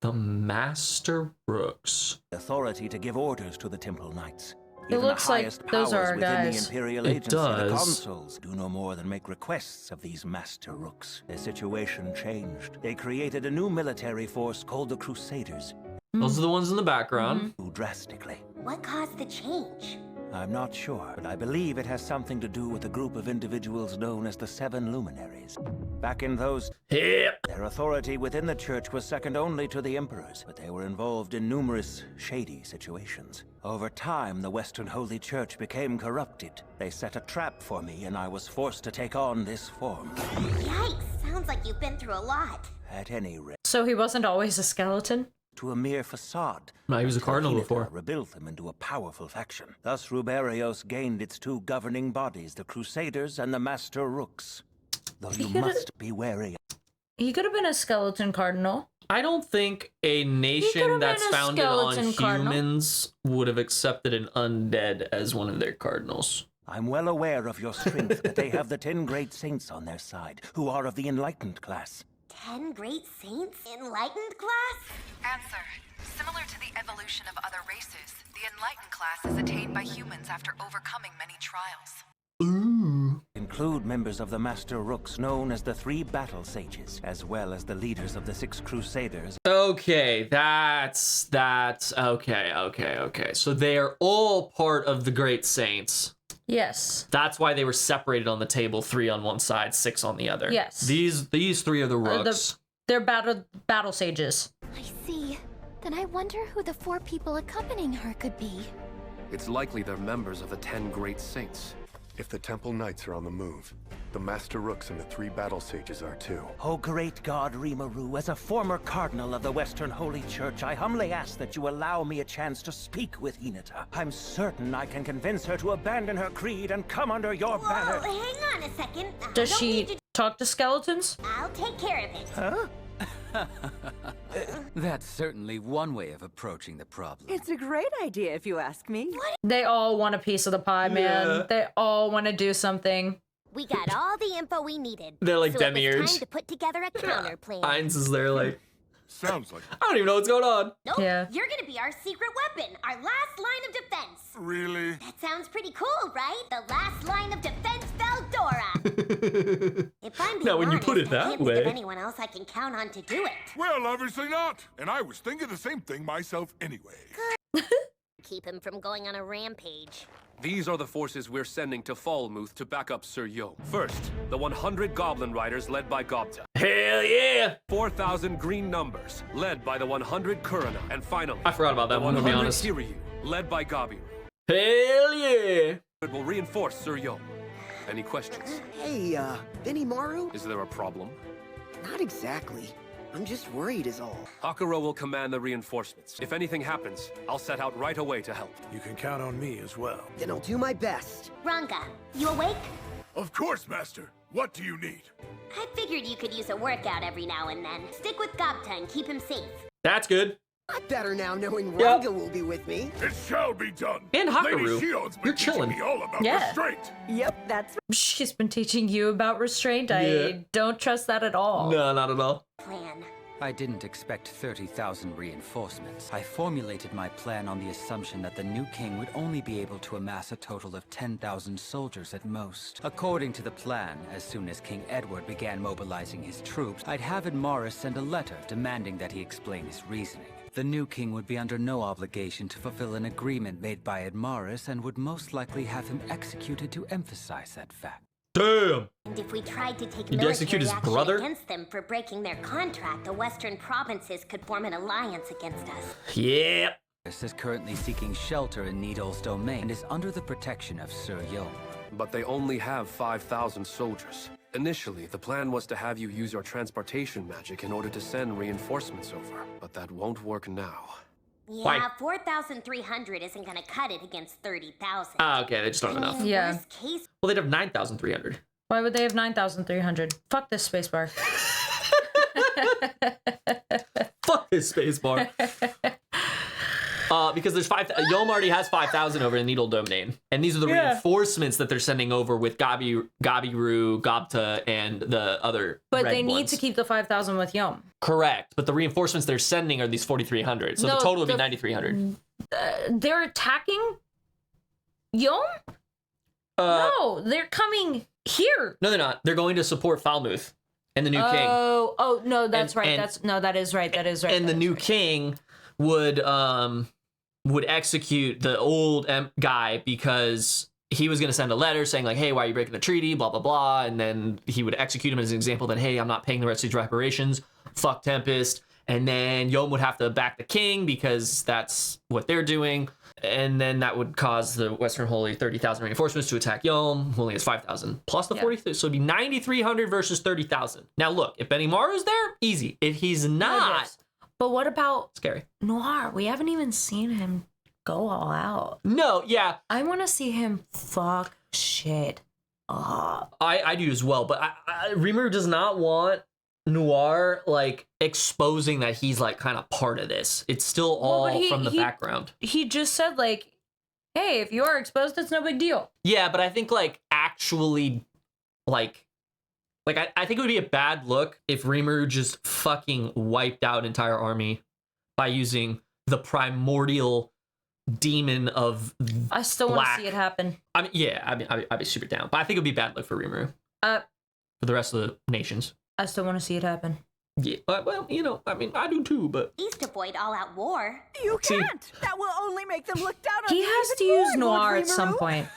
S2: The Master Rooks.
S23: Authority to give orders to the Temple Knights.
S1: It
S23: Even
S1: looks
S23: the
S1: like
S23: highest
S1: those are
S23: powers
S1: our
S23: within
S1: guys.
S23: the Imperial
S2: It
S23: Agency, the
S2: does.
S23: consuls, do no more than make requests of these Master Rooks. Their situation changed. They created a new military force called the Crusaders.
S2: Those are the ones in the background.
S23: Grew drastically.
S15: What caused the change?
S23: I'm not sure, but I believe it has something to do with a group of individuals known as the Seven Luminaries. Back in those...
S2: Yep.
S23: Their authority within the church was second only to the emperors, but they were involved in numerous shady situations. Over time, the Western Holy Church became corrupted. They set a trap for me, and I was forced to take on this form.
S15: Yikes, sounds like you've been through a lot.
S23: At any rate,
S1: So he wasn't always a skeleton?
S23: to a mere facade.
S2: No, he was a
S23: until
S2: cardinal
S23: Hinata
S2: before.
S23: rebuilt them into a powerful faction. Thus, Ruberios gained its two governing bodies, the Crusaders and the Master Rooks. Though you must be wary.
S1: He could have been a skeleton cardinal.
S2: I don't think a nation that's
S1: been a
S2: founded on
S1: skeleton cardinal.
S2: humans would have accepted an undead as one of their cardinals.
S23: I'm well aware of your strength, but they have the 10 great saints on their side, who are of the enlightened class.
S15: 10 great saints? Enlightened class?
S3: Answer. Similar to the evolution of other races, the enlightened class is attained by humans after overcoming many trials.
S23: Include members of the Master Rooks known as the 3 Battle Sages, as well as the leaders of the 6 Crusaders.
S2: Okay, that's okay. So they are all part of the Great Saints.
S1: Yes.
S2: That's why they were separated on the table, 3 on one side, 6 on the other.
S1: Yes.
S2: These 3 are the Rooks.
S1: They're battle sages.
S16: I see. Then I wonder who the 4 people accompanying her could be.
S8: It's likely they're members of the 10 Great Saints.
S20: If the Temple Knights are on the move, the Master Rooks and the 3 Battle Sages are too.
S23: Oh, great God, Rimuru, as a former cardinal of the Western Holy Church, I humbly ask that you allow me a chance to speak with Hinata. I'm certain I can convince her to abandon her creed and come under your banner.
S15: Hang on a second.
S1: Does she talk to skeletons?
S15: I'll take care of it.
S23: Huh?
S19: That's certainly one way of approaching the problem.
S21: It's a great idea if you ask me.
S1: They all want a piece of the pie, man.
S2: Yeah.
S1: They all want to do something.
S15: We got all the info we needed.
S2: They're like
S15: so
S2: demiurge.
S15: It was time to put together a counter plan.
S2: Heinz is there like,
S10: Sounds like...
S2: I don't even know what's going on.
S15: Nope,
S1: Yeah.
S15: you're gonna be our secret weapon, our last line of defense.
S10: Really?
S15: That sounds pretty cool, right? The last line of defense, Veldora. If I'm being
S2: Now, when you
S15: honest,
S2: put it
S15: I
S2: that
S15: can't think of
S2: way.
S15: anyone else I can count on to do it.
S10: Well, obviously not. And I was thinking the same thing myself anyway.
S15: Keep him from going on a rampage.
S12: These are the forces we're sending to Falmouth to back up Sir Yo. First, the 100 Goblin Riders led by Gobta.
S2: Hell yeah!
S12: 4,000 Green Numbers, led by the 100 Kurana. And finally,
S2: I forgot about that one, to be honest.
S12: 100 Kiryu, led by Gabiru.
S2: Hell yeah!
S12: It will reinforce Sir Yo. Any questions?
S5: Hey, Benimaru?
S12: Is there a problem?
S5: Not exactly. I'm just worried is all.
S12: Hakuro will command the reinforcements. If anything happens, I'll set out right away to help.
S7: You can count on me as well.
S5: Then I'll do my best.
S15: Ranka, you awake?
S7: Of course, Master. What do you need?
S15: I figured you could use a workout every now and then. Stick with Gobta and keep him safe.
S2: That's good.
S5: I'm better now knowing Ranga will be with me.
S7: It shall be done.
S2: And Hakaru,
S7: Lady Shion's been
S2: you're chilling.
S7: teaching me all about
S1: Yeah.
S7: restraint.
S5: Yep, that's
S1: She's been teaching you about restraint.
S2: Yeah.
S1: I don't trust that at all.
S2: No, not at all.
S15: Plan.
S19: I didn't expect 30,000 reinforcements. I formulated my plan on the assumption that the new king would only be able to amass a total of 10,000 soldiers at most. According to the plan, as soon as King Edward began mobilizing his troops, I'd have Morris send a letter demanding that he explain his reasoning. The new king would be under no obligation to fulfill an agreement made by Morris and would most likely have him executed to emphasize that fact.
S2: Damn!
S15: And if we tried to take
S2: Did he execute
S15: military
S2: his
S15: action
S2: brother?
S15: against them for breaking their contract, the western provinces could form an alliance against us.
S2: Yeah!
S19: Morris is currently seeking shelter in Needle's domain and is under the protection of Sir Yo.
S12: But they only have 5,000 soldiers. Initially, the plan was to have you use your transportation magic in order to send reinforcements over. But that won't work now.
S15: Yeah,
S2: Why?
S15: 4,300 isn't gonna cut it against 30,000.
S2: Ah, okay, they just don't have enough.
S1: Yeah.
S15: Worst case,
S2: Well, they'd have 9,300.
S1: Why would they have 9,300? Fuck this spacebar.
S2: Fuck this spacebar. Because there's Yom already has 5,000 over in Needle Domain. And these are the reinforcements that they're sending over with Gabiru, Gobta, and the other
S1: But
S2: red
S1: they need
S2: ones.
S1: to keep the 5,000 with Yom.
S2: Correct. But the reinforcements they're sending are these 4,300. So
S1: No,
S2: the total would be
S1: the-
S2: 9,300.
S1: They're attacking Yom? No, they're coming here.
S2: No, they're not. They're going to support Falmouth and the new king.
S1: Oh, no, that's
S2: And-
S1: right.
S2: and-
S1: That is right. That is right.
S2: And the new king would execute the old guy because he was going to send a letter saying like, hey, why are you breaking the treaty, blah blah blah, and then he would execute him as an example that, hey, I'm not paying the rest of these reparations, fuck Tempest. And then Yom would have to back the king because that's what they're doing, and then that would cause the Western Holy 30,000 reinforcements to attack Yom, who only has 5,000 plus the 40, so it'd be 9,300 versus 30,000. Now look, if Benimaru's there, easy. If he's not,
S1: but what about
S2: scary
S1: Noir? We haven't even seen him go all out.
S2: No, yeah.
S1: I want to see him fuck shit up.
S2: I do as well, but Rimuru does not want Noir like exposing that he's like kind of part of this. It's still all from the background.
S1: He just said like, hey, if you are exposed, it's no big deal.
S2: Yeah, but I think like actually like I think it would be a bad look if Rimuru just fucking wiped out an entire army by using the primordial demon of
S1: I still want to see it happen.
S2: I mean, yeah, I'd be super down, but I think it would be bad look for Rimuru. For the rest of the nations.
S1: I still want to see it happen.
S2: Yeah, but well, you know, I mean, I do too, but
S15: at least avoid all-out war.
S21: You can't. That will only make them look down on
S1: He
S21: you
S1: has to
S21: even
S1: use
S21: more,
S1: Noir
S21: Lord
S1: at some
S21: Rimuru.
S1: point.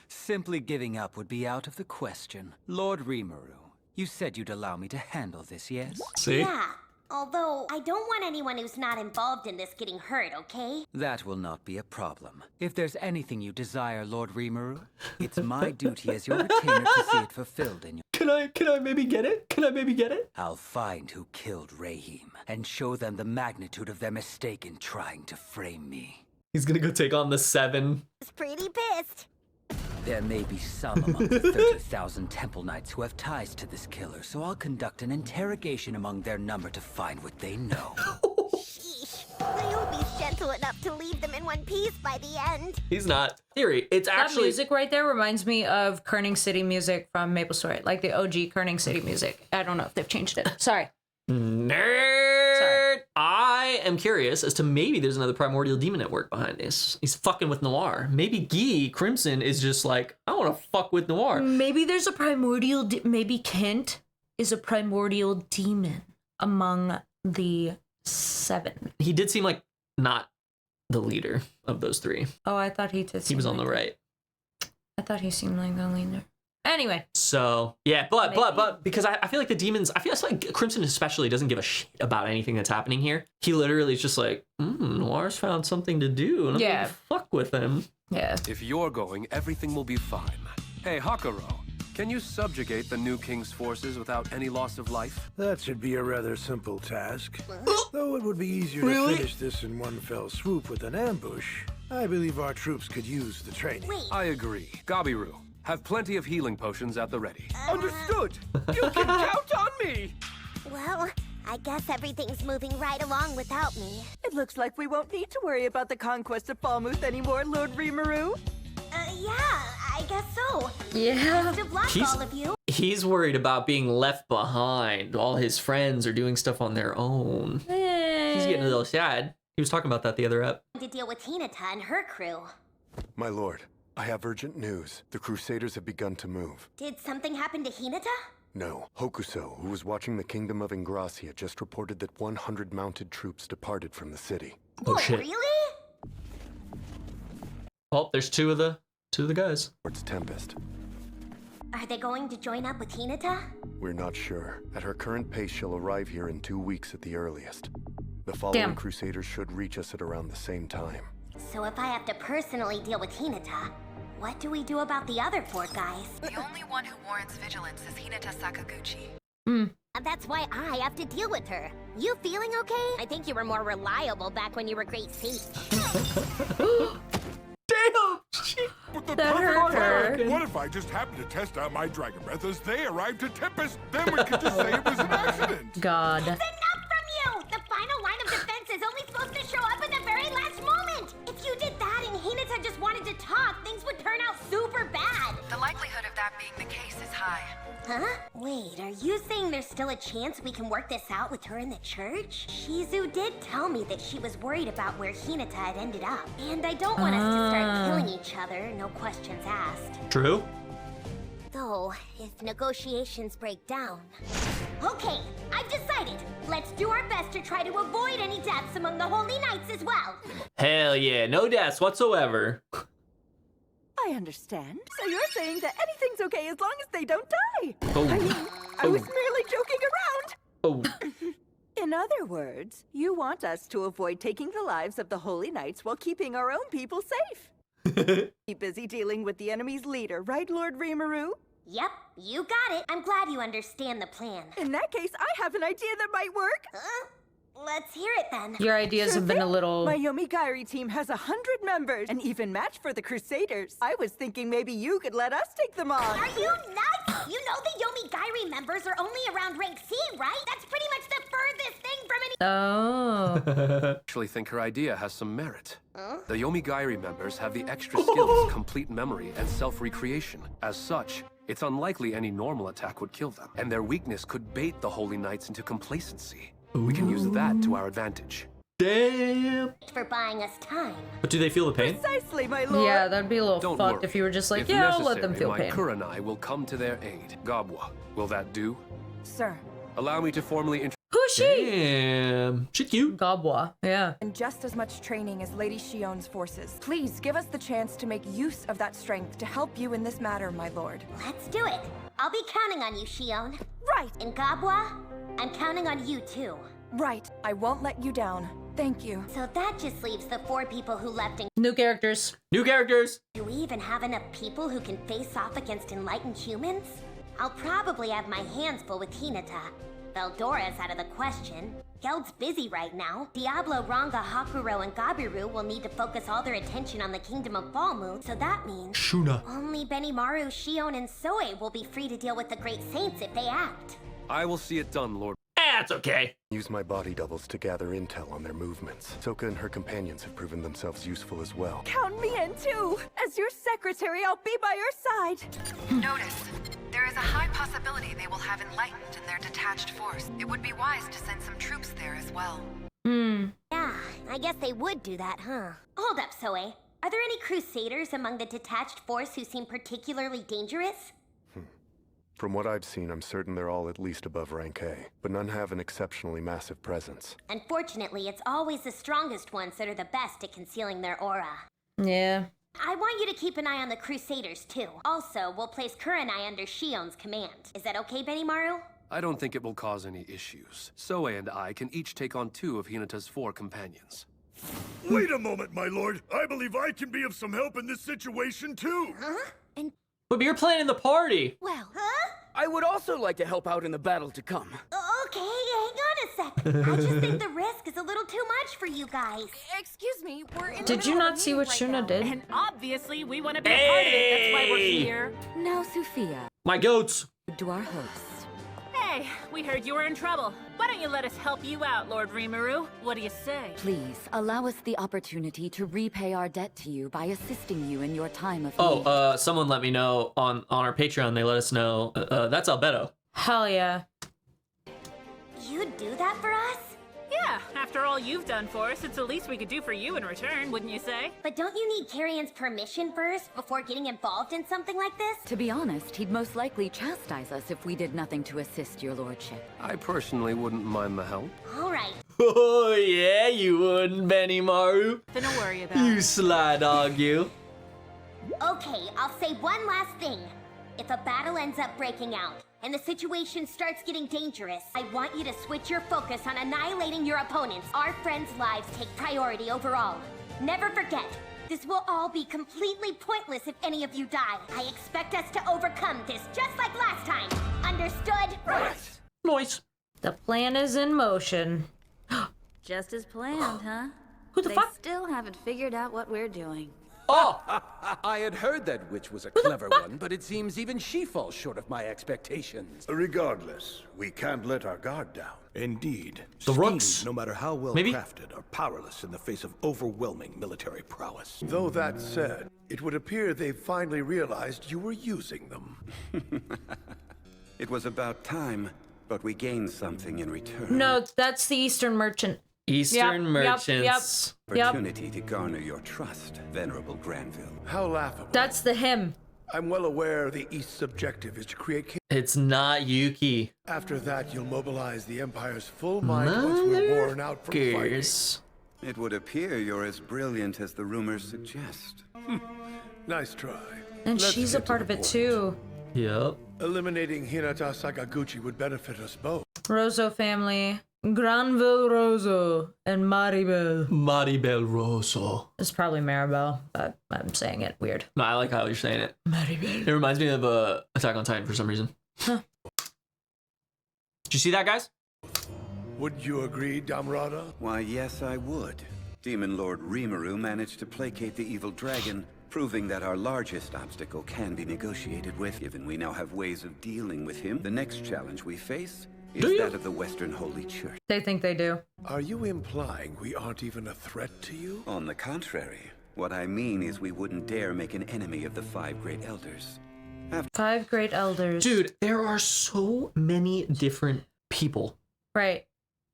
S19: Simply giving up would be out of the question. Lord Rimuru, you said you'd allow me to handle this, yes?
S15: Yeah, although I don't want anyone who's not involved in this getting hurt, okay?
S19: That will not be a problem. If there's anything you desire, Lord Rimuru, it's my duty as your retainer to see it fulfilled in your...
S2: Can I maybe get it? Can I maybe get it?
S19: I'll find who killed Rahim and show them the magnitude of their mistake in trying to frame me.
S2: He's gonna go take on the 7.
S15: He's pretty pissed.
S19: There may be some among the 30,000 Temple Knights who have ties to this killer, so I'll conduct an interrogation among their number to find what they know.
S15: Sheesh. I hope he's gentle enough to leave them in one piece by the end.
S2: He's not. Theory. It's actually
S1: That music right there reminds me of Kerning City music from Maple Story, like the OG Kerning City music. I don't know if they've changed it. Sorry.
S2: Nerd. Sorry. I am curious as to maybe there's another primordial demon at work behind this. He's fucking with Noir. Maybe Guy Crimson is just like, I want to fuck with Noir.
S1: Maybe there's a primordial. Maybe Kent is a primordial demon among the 7.
S2: He did seem like not the leader of those three.
S1: Oh, I thought he did.
S2: He was on the right.
S1: I thought he seemed like the leader. Anyway.
S2: So yeah, but because I feel like the demons, I feel like Crimson especially doesn't give a shit about anything that's happening here. He literally is just like, Noir's found something to do, and I'm gonna fuck with him.
S1: Yeah.
S12: If you're going, everything will be fine. Hey, Hakuro, can you subjugate the new king's forces without any loss of life?
S7: That should be a rather simple task. Though it would be easier to finish this in one fell swoop with an ambush, I believe our troops could use the training.
S12: I agree. Gabiru, have plenty of healing potions at the ready.
S22: Understood. You can count on me.
S15: Well, I guess everything's moving right along without me.
S21: It looks like we won't need to worry about the conquest of Falmouth anymore, Lord Rimuru.
S15: Yeah, I guess so.
S1: Yeah.
S15: Best of luck, all of you.
S2: He's worried about being left behind. All his friends are doing stuff on their own. He's getting a little sad. He was talking about that the other ep.
S15: To deal with Hinata and her crew.
S20: My lord, I have urgent news. The Crusaders have begun to move.
S15: Did something happen to Hinata?
S20: No. Hokuso, who was watching the Kingdom of Ingracia, just reported that 100 mounted troops departed from the city.
S2: Oh shit.
S15: Really?
S2: Oh, there's two of the guys.
S20: It's Tempest.
S15: Are they going to join up with Hinata?
S20: We're not sure. At her current pace, she'll arrive here in 2 weeks at the earliest. The following Crusaders should reach us at around the same time.
S15: So if I have to personally deal with Hinata, what do we do about the other 4 guys?
S3: The only one who warrants vigilance is Hinata Sakaguchi.
S15: That's why I have to deal with her. You feeling okay? I think you were more reliable back when you were Great Sage.
S2: Damn!
S1: That hurt her.
S7: What if I just happened to test out my dragon breath as they arrived at Tempest? Then we could just say it was an accident.
S1: God.
S15: That's enough from you! The final line of defense is only supposed to show up at the very last moment! If you did that and Hinata just wanted to talk, things would turn out super bad!
S3: The likelihood of that being the case is high.
S15: Huh? Wait, are you saying there's still a chance we can work this out with her in the church? Shizu did tell me that she was worried about where Hinata had ended up. And I don't want us to start killing each other, no questions asked.
S2: True.
S15: Though, if negotiations break down... Okay, I've decided. Let's do our best to try to avoid any deaths among the Holy Knights as well.
S2: Hell yeah, no deaths whatsoever.
S21: I understand. So you're saying that anything's okay as long as they don't die.
S2: Oh.
S21: I mean, I was merely joking around.
S2: Oh.
S21: In other words, you want us to avoid taking the lives of the Holy Knights while keeping our own people safe. Keep busy dealing with the enemy's leader, right, Lord Rimuru?
S15: Yep, you got it. I'm glad you understand the plan.
S21: In that case, I have an idea that might work.
S15: Let's hear it then.
S1: Your ideas have been a little...
S21: My Yomigairi team has 100 members, an even match for the Crusaders. I was thinking maybe you could let us take them on.
S15: Are you nuts? You know the Yomigairi members are only around rank C, right? That's pretty much the furthest thing from any...
S1: Oh.
S12: I actually think her idea has some merit. The Yomigairi members have the extra skills, complete memory, and self-recreation. As such, it's unlikely any normal attack would kill them, and their weakness could bait the Holy Knights into complacency. We can use that to our advantage.
S2: Damn.
S15: For buying us time.
S2: But do they feel the pain?
S21: Precisely, my lord.
S1: Yeah, that'd be a little
S12: Don't
S1: fucked
S12: worry.
S1: if you were just like,
S12: If
S1: yeah, I'll
S12: necessary,
S1: let them feel
S12: my
S1: pain.
S12: Kurenai will come to their aid. Gabwa, will that do?
S21: Sir.
S12: Allow me to formally introduce...
S1: Who's she?
S2: Damn. She cute.
S1: Gabwa. Yeah.
S6: And just as much training as Lady Shion's forces. Please give us the chance to make use of that strength to help you in this matter, my lord.
S15: Let's do it. I'll be counting on you, Shion.
S6: Right.
S15: And Gabwa, I'm counting on you too.
S6: Right. I won't let you down. Thank you.
S15: So that just leaves the 4 people who left in...
S1: New characters.
S2: New characters.
S15: Do we even have enough people who can face off against enlightened humans? I'll probably have my hands full with Hinata. Veldora's out of the question. Geld's busy right now. Diablo, Ranga, Hakuro, and Gabiru will need to focus all their attention on the Kingdom of Falmouth, so that means...
S2: Shuna.
S15: Only Benimaru, Shion, and Soe will be free to deal with the Great Saints if they act.
S12: I will see it done, Lord.
S2: That's okay.
S20: Use my body doubles to gather intel on their movements. Soka and her companions have proven themselves useful as well.
S21: Count me in too. As your secretary, I'll be by your side.
S3: Notice, there is a high possibility they will have enlightened in their detached force. It would be wise to send some troops there as well.
S15: Yeah, I guess they would do that, huh? Hold up, Soe. Are there any Crusaders among the detached force who seem particularly dangerous?
S20: From what I've seen, I'm certain they're all at least above rank A, but none have an exceptionally massive presence.
S15: Unfortunately, it's always the strongest ones that are the best at concealing their aura.
S1: Yeah.
S15: I want you to keep an eye on the Crusaders, too. Also, we'll place Karlii under Shion's command. Is that okay, Benimaru?
S12: I don't think it will cause any issues. Soe and I can each take on 2 of Hinata's 4 companions.
S11: Wait a moment, my lord. I believe I can be of some help in this situation, too.
S15: Huh? And...
S2: But you're planning the party.
S15: Well, huh?
S22: I would also like to help out in the battle to come.
S15: Okay, hang on a sec. I just think the risk is a little too much for you guys.
S18: Excuse me, we're in
S1: Did you not see what Shuna did?
S18: And obviously we want to be a part of it. That's why we're here.
S14: Now, Sophia.
S2: My goats.
S14: To our hosts.
S18: Hey, we heard you were in trouble. Why don't you let us help you out, Lord Rimuru? What do you say?
S14: Please, allow us the opportunity to repay our debt to you by assisting you in your time of need.
S2: Someone let me know on our Patreon. They let us know. That's Albedo.
S1: Hell yeah.
S15: You'd do that for us?
S18: Yeah, after all you've done for us, it's the least we could do for you in return, wouldn't you say?
S15: But don't you need Carrion's permission first before getting involved in something like this?
S14: To be honest, he'd most likely chastise us if we did nothing to assist your lordship.
S12: I personally wouldn't mind the help.
S15: All right.
S2: Oh, yeah, you wouldn't, Benimaru.
S18: Don't worry about
S2: You
S18: it.
S2: sly dog, you.
S15: Okay, I'll say one last thing. If a battle ends up breaking out, and the situation starts getting dangerous, I want you to switch your focus on annihilating your opponents. Our friends' lives take priority overall. Never forget, this will all be completely pointless if any of you die. I expect us to overcome this just like last time. Understood?
S11: Right.
S2: Nice.
S1: The plan is in motion.
S14: Just as planned, huh?
S1: Who the fuck?
S14: Still haven't figured out what we're doing.
S2: Oh!
S17: I had heard that witch was a clever one, but it seems even she falls short of my expectations.
S7: Regardless, we can't let our guard down. Indeed.
S2: The Rooks.
S11: Schemes, no matter how well crafted, are powerless in the face of overwhelming military prowess.
S7: Though that said, it would appear they've finally realized you were using them.
S13: It was about time, but we gained something in return.
S1: No, that's the Eastern Merchant.
S2: Eastern Merchants.
S13: Opportunity to garner your trust, Venerable Granville.
S7: How laughable.
S1: That's the him.
S7: I'm well aware the East's objective is to create...
S2: It's not Yuki.
S7: After that, you'll mobilize the Empire's full might once we're worn out from fighting.
S13: It would appear you're as brilliant as the rumors suggest.
S7: Nice try.
S1: And
S7: Let's
S1: she's a
S7: get to
S1: part
S7: the
S1: of it
S7: point.
S1: too.
S2: Yep.
S7: Eliminating Hinata Sakaguchi would benefit us both.
S1: Rosso family. Granville Rosso and Maribel.
S2: Maribel Rosso.
S1: It's probably Maribel, but I'm saying it weird.
S2: No, I like how you're saying it.
S1: Maribel.
S2: It reminds me of Attack on Titan for some reason.
S1: Huh.
S2: Did you see that, guys?
S7: Would you agree, Damrada?
S13: Why, yes, I would. Demon Lord Rimuru managed to placate the evil dragon, proving that our largest obstacle can be negotiated with. Given we now have ways of dealing with him, the next challenge we face is that of the Western Holy Church.
S1: They think they do.
S7: Are you implying we aren't even a threat to you?
S13: On the contrary, what I mean is we wouldn't dare make an enemy of the 5 Great Elders.
S1: 5 Great Elders.
S2: Dude, there are so many different people.
S1: Right.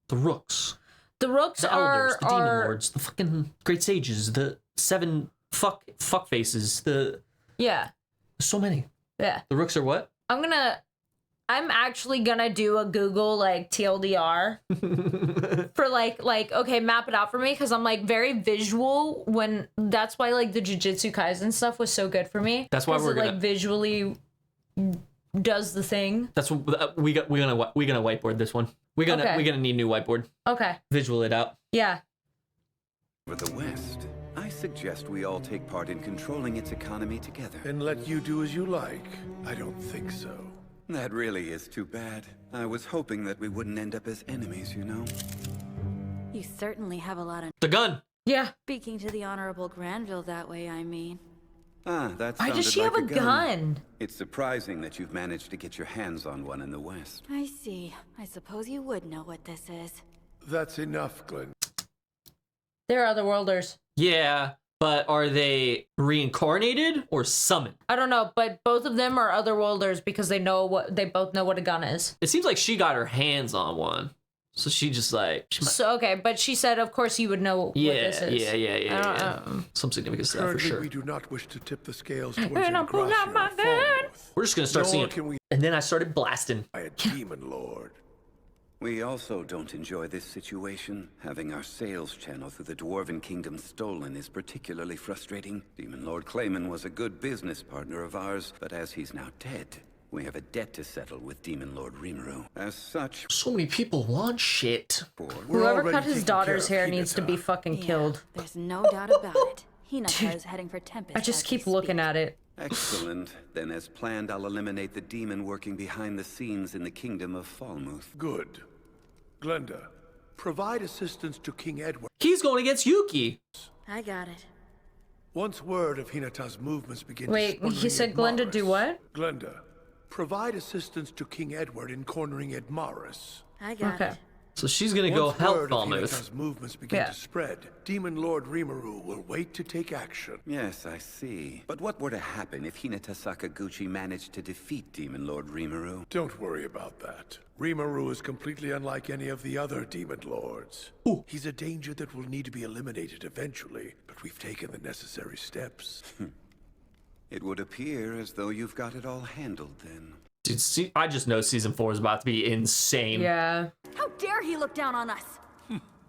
S2: The Rooks.
S1: The Rooks
S2: the Elders, the Demon Lords, the fucking Great Sages, the 7 fuck faces,
S1: Yeah.
S2: So many.
S1: Yeah.
S2: The Rooks are what?
S1: I'm actually gonna do a Google like TLDR for like okay, map it out for me, because I'm like very visual when that's why like the Jujutsu Kaisen stuff was so good for me.
S2: That's why we're
S1: it,
S2: gonna
S1: like visually does the thing.
S2: That's what we're gonna whiteboard this one. We're gonna need a new whiteboard.
S1: Okay.
S2: Visual it out.
S1: Yeah.
S13: For the West, I suggest we all take part in controlling its economy together.
S7: And let you do as you like? I don't think so.
S13: That really is too bad. I was hoping that we wouldn't end up as enemies, you know?
S14: You certainly have a lot of...
S2: The gun!
S1: Yeah.
S14: Speaking to the Honorable Granville that way, I mean.
S13: Ah, that
S1: Why
S13: sounded
S1: does she
S13: like
S1: have a gun?
S13: It's surprising that you've managed to get your hands on one in the West.
S14: I see. I suppose you would know what this is.
S7: That's enough, Glenn.
S1: They're otherworlders.
S2: Yeah, but are they reincarnated or summoned?
S1: I don't know, but both of them are otherworlders because they both know what a gun is.
S2: It seems like she got her hands on one. So she just like...
S1: So, okay, but she said, of course, you would know what this is.
S2: Yeah. Some significance to that for sure.
S10: We do not wish to tip the scales towards
S1: And I'll pull out my gun.
S2: We're just gonna start seeing it. And then I started blasting.
S10: By a demon lord.
S13: We also don't enjoy this situation. Having our sales channel through the Dwarven Kingdom stolen is particularly frustrating. Demon Lord Clayman was a good business partner of ours, but as he's now dead, we have a debt to settle with Demon Lord Rimuru. As such...
S2: So many people want shit.
S1: Whoever cut his daughter's hair needs to be fucking killed.
S4: There's no doubt about it. Hinata is heading for Tempest.
S1: I just keep looking at it.
S13: Excellent. Then as planned, I'll eliminate the demon working behind the scenes in the Kingdom of Falmouth.
S10: Good. Glenda, provide assistance to King Edward.
S2: He's going against Yuki.
S4: I got it.
S10: Once word of Hinata's movements begins...
S1: Wait, he said Glenda do what?
S10: Glenda, provide assistance to King Edward in cornering Edmaris.
S4: I got it.
S2: So she's gonna go help Falmouth.
S10: As movements begin to spread, Demon Lord Rimuru will wait to take action.
S13: Yes, I see. But what were to happen if Hinata Sakaguchi managed to defeat Demon Lord Rimuru?
S10: Don't worry about that. Rimuru is completely unlike any of the other Demon Lords. He's a danger that will need to be eliminated eventually, but we've taken the necessary steps.
S13: It would appear as though you've got it all handled then.
S2: Dude, I just know season 4 is about to be insane.
S1: Yeah.
S4: How dare he look down on us?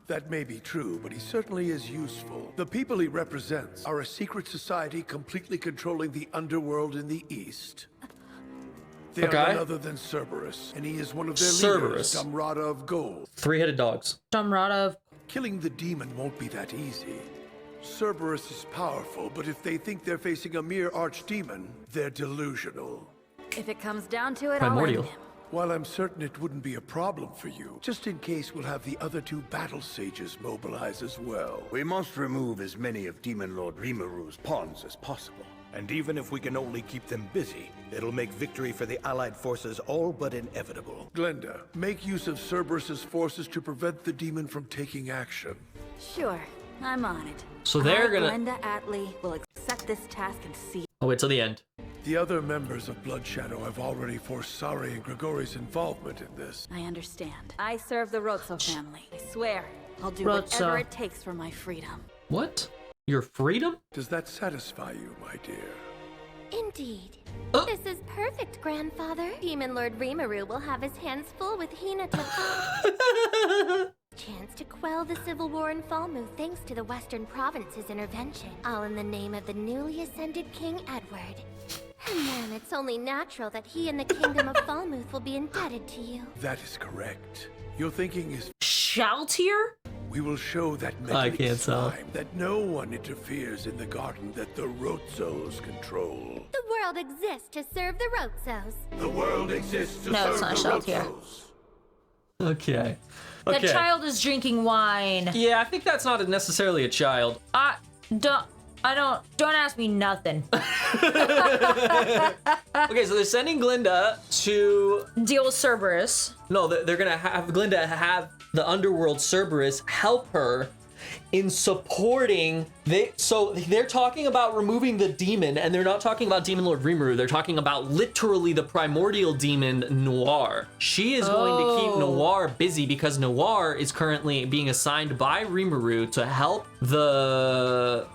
S10: That may be true, but he certainly is useful. The people he represents are a secret society completely controlling the underworld in the East. They are none other than Cerberus, and he is one of their leaders, Damrata of Gold.
S2: 3-headed dogs.
S1: Damrata of...
S10: Killing the demon won't be that easy. Cerberus is powerful, but if they think they're facing a mere archdemon, they're delusional.
S4: If it comes down to it, I'll end him.
S10: While I'm certain it wouldn't be a problem for you, just in case we'll have the other 2 battle sages mobilize as well.
S9: We must remove as many of Demon Lord Rimuru's pawns as possible. And even if we can only keep them busy, it'll make victory for the Allied forces all but inevitable.
S10: Glenda, make use of Cerberus's forces to prevent the demon from taking action.
S4: Sure, I'm on it.
S2: So they're gonna...
S4: Glenda Atlee will accept this task and see...
S2: I'll wait till the end.
S10: The other members of Blood Shadow have already forced Sari and Grigori's involvement in this.
S4: I understand. I serve the Rotso family. I swear, I'll do whatever it takes for my freedom.
S2: What? Your freedom?
S10: Does that satisfy you, my dear?
S15: Indeed. This is perfect, Grandfather. Demon Lord Rimuru will have his hands full with Hinata. Chance to quell the civil war in Falmouth thanks to the Western Province's intervention. All in the name of the newly ascended King Edward. And then it's only natural that he and the Kingdom of Falmouth will be indebted to you.
S10: That is correct. Your thinking is...
S1: Shaltier?
S10: We will show that metallic slime that no one interferes in the garden that the Rotzos control.
S15: The world exists to serve the Rotzos.
S10: The world exists to serve the Rotzos.
S2: Okay.
S1: The child is drinking wine.
S2: Yeah, I think that's not necessarily a child.
S1: Don't ask me nothing.
S2: Okay, so they're sending Glenda to
S1: deal with Cerberus.
S2: No, they're gonna have Glenda have the underworld Cerberus help her in supporting. So they're talking about removing the demon, and they're not talking about Demon Lord Rimuru. They're talking about literally the primordial demon Noir. She is going to keep Noir busy because Noir is currently being assigned by Rimuru to help the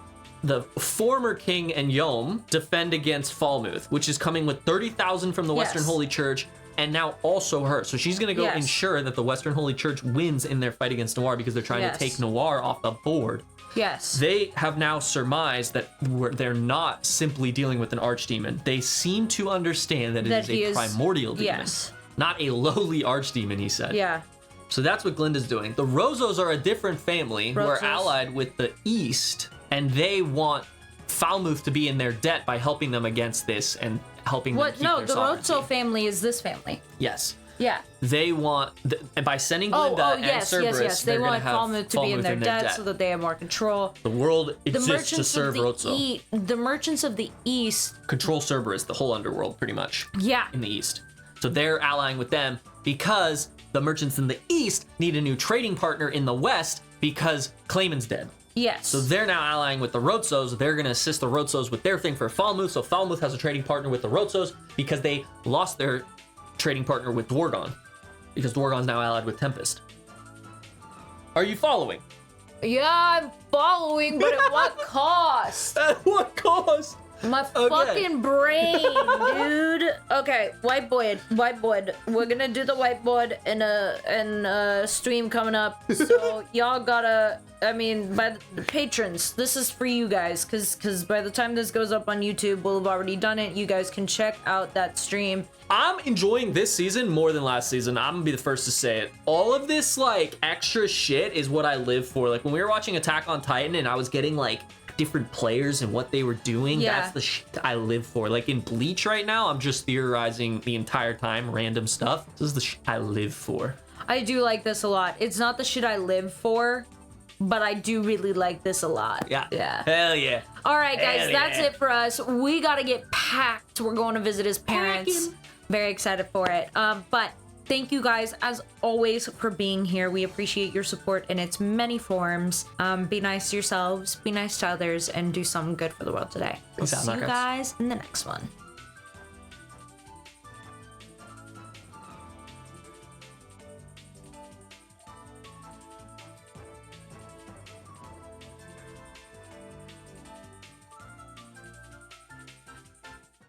S2: former king and Yom defend against Falmouth, which is coming with 30,000 from the Western Holy Church, and now also her. So she's gonna go ensure that the Western Holy Church wins in their fight against Noir because they're trying to take Noir off the board.
S1: Yes.
S2: They have now surmised that they're not simply dealing with an archdemon. They seem to understand that it is a primordial demon.
S1: Yes.
S2: Not a lowly archdemon, he said.
S1: Yeah.
S2: So that's what Glenda's doing. The Rozos are a different family who are allied with the East, and they want Falmouth to be in their debt by helping them against this and helping them keep their sovereignty.
S1: Rozzo family is this family.
S2: Yes.
S1: Yeah.
S2: They want, and by sending Glenda and Cerberus,
S1: they want Falmouth to be in their debt so that they have more control.
S2: The world exists to serve Rozzo.
S1: The merchants of the East
S2: control Cerberus, the whole underworld, pretty much.
S1: Yeah.
S2: In the East. So they're allying with them because the merchants in the East need a new trading partner in the West because Clayman's dead.
S1: Yes.
S2: So they're now allying with the Rotzos. They're going to assist the Rotzos with their thing for Falmouth. So Falmouth has a trading partner with the Rotzos because they lost their trading partner with Dwargon. Because Dwargon's now allied with Tempest. Are you following?
S1: Yeah, I'm following, but at what cost?
S2: At what cost?
S1: My fucking brain, dude. Okay, whiteboard. We're gonna do the whiteboard in a stream coming up. So y'all gotta, I mean, by the patrons, this is for you guys, cause by the time this goes up on YouTube, we'll have already done it. You guys can check out that stream.
S2: I'm enjoying this season more than last season. I'm gonna be the first to say it. All of this like extra shit is what I live for. Like when we were watching Attack on Titan and I was getting like different players and what they were doing, that's the shit I live for. Like in Bleach right now, I'm just theorizing the entire time random stuff. This is the shit I live for.
S1: I do like this a lot. It's not the shit I live for, but I do really like this a lot.
S2: Yeah.
S1: Yeah.
S2: Hell yeah.
S1: All right, guys,
S2: Hell
S1: that's
S2: yeah.
S1: it for us. We gotta get packed. We're going to visit his parents. Very excited for it. But thank you guys, as always, for being here. We appreciate your support in its many forms. Be nice to yourselves, be nice to others, and do something good for the world today. We'll see you guys in the next one.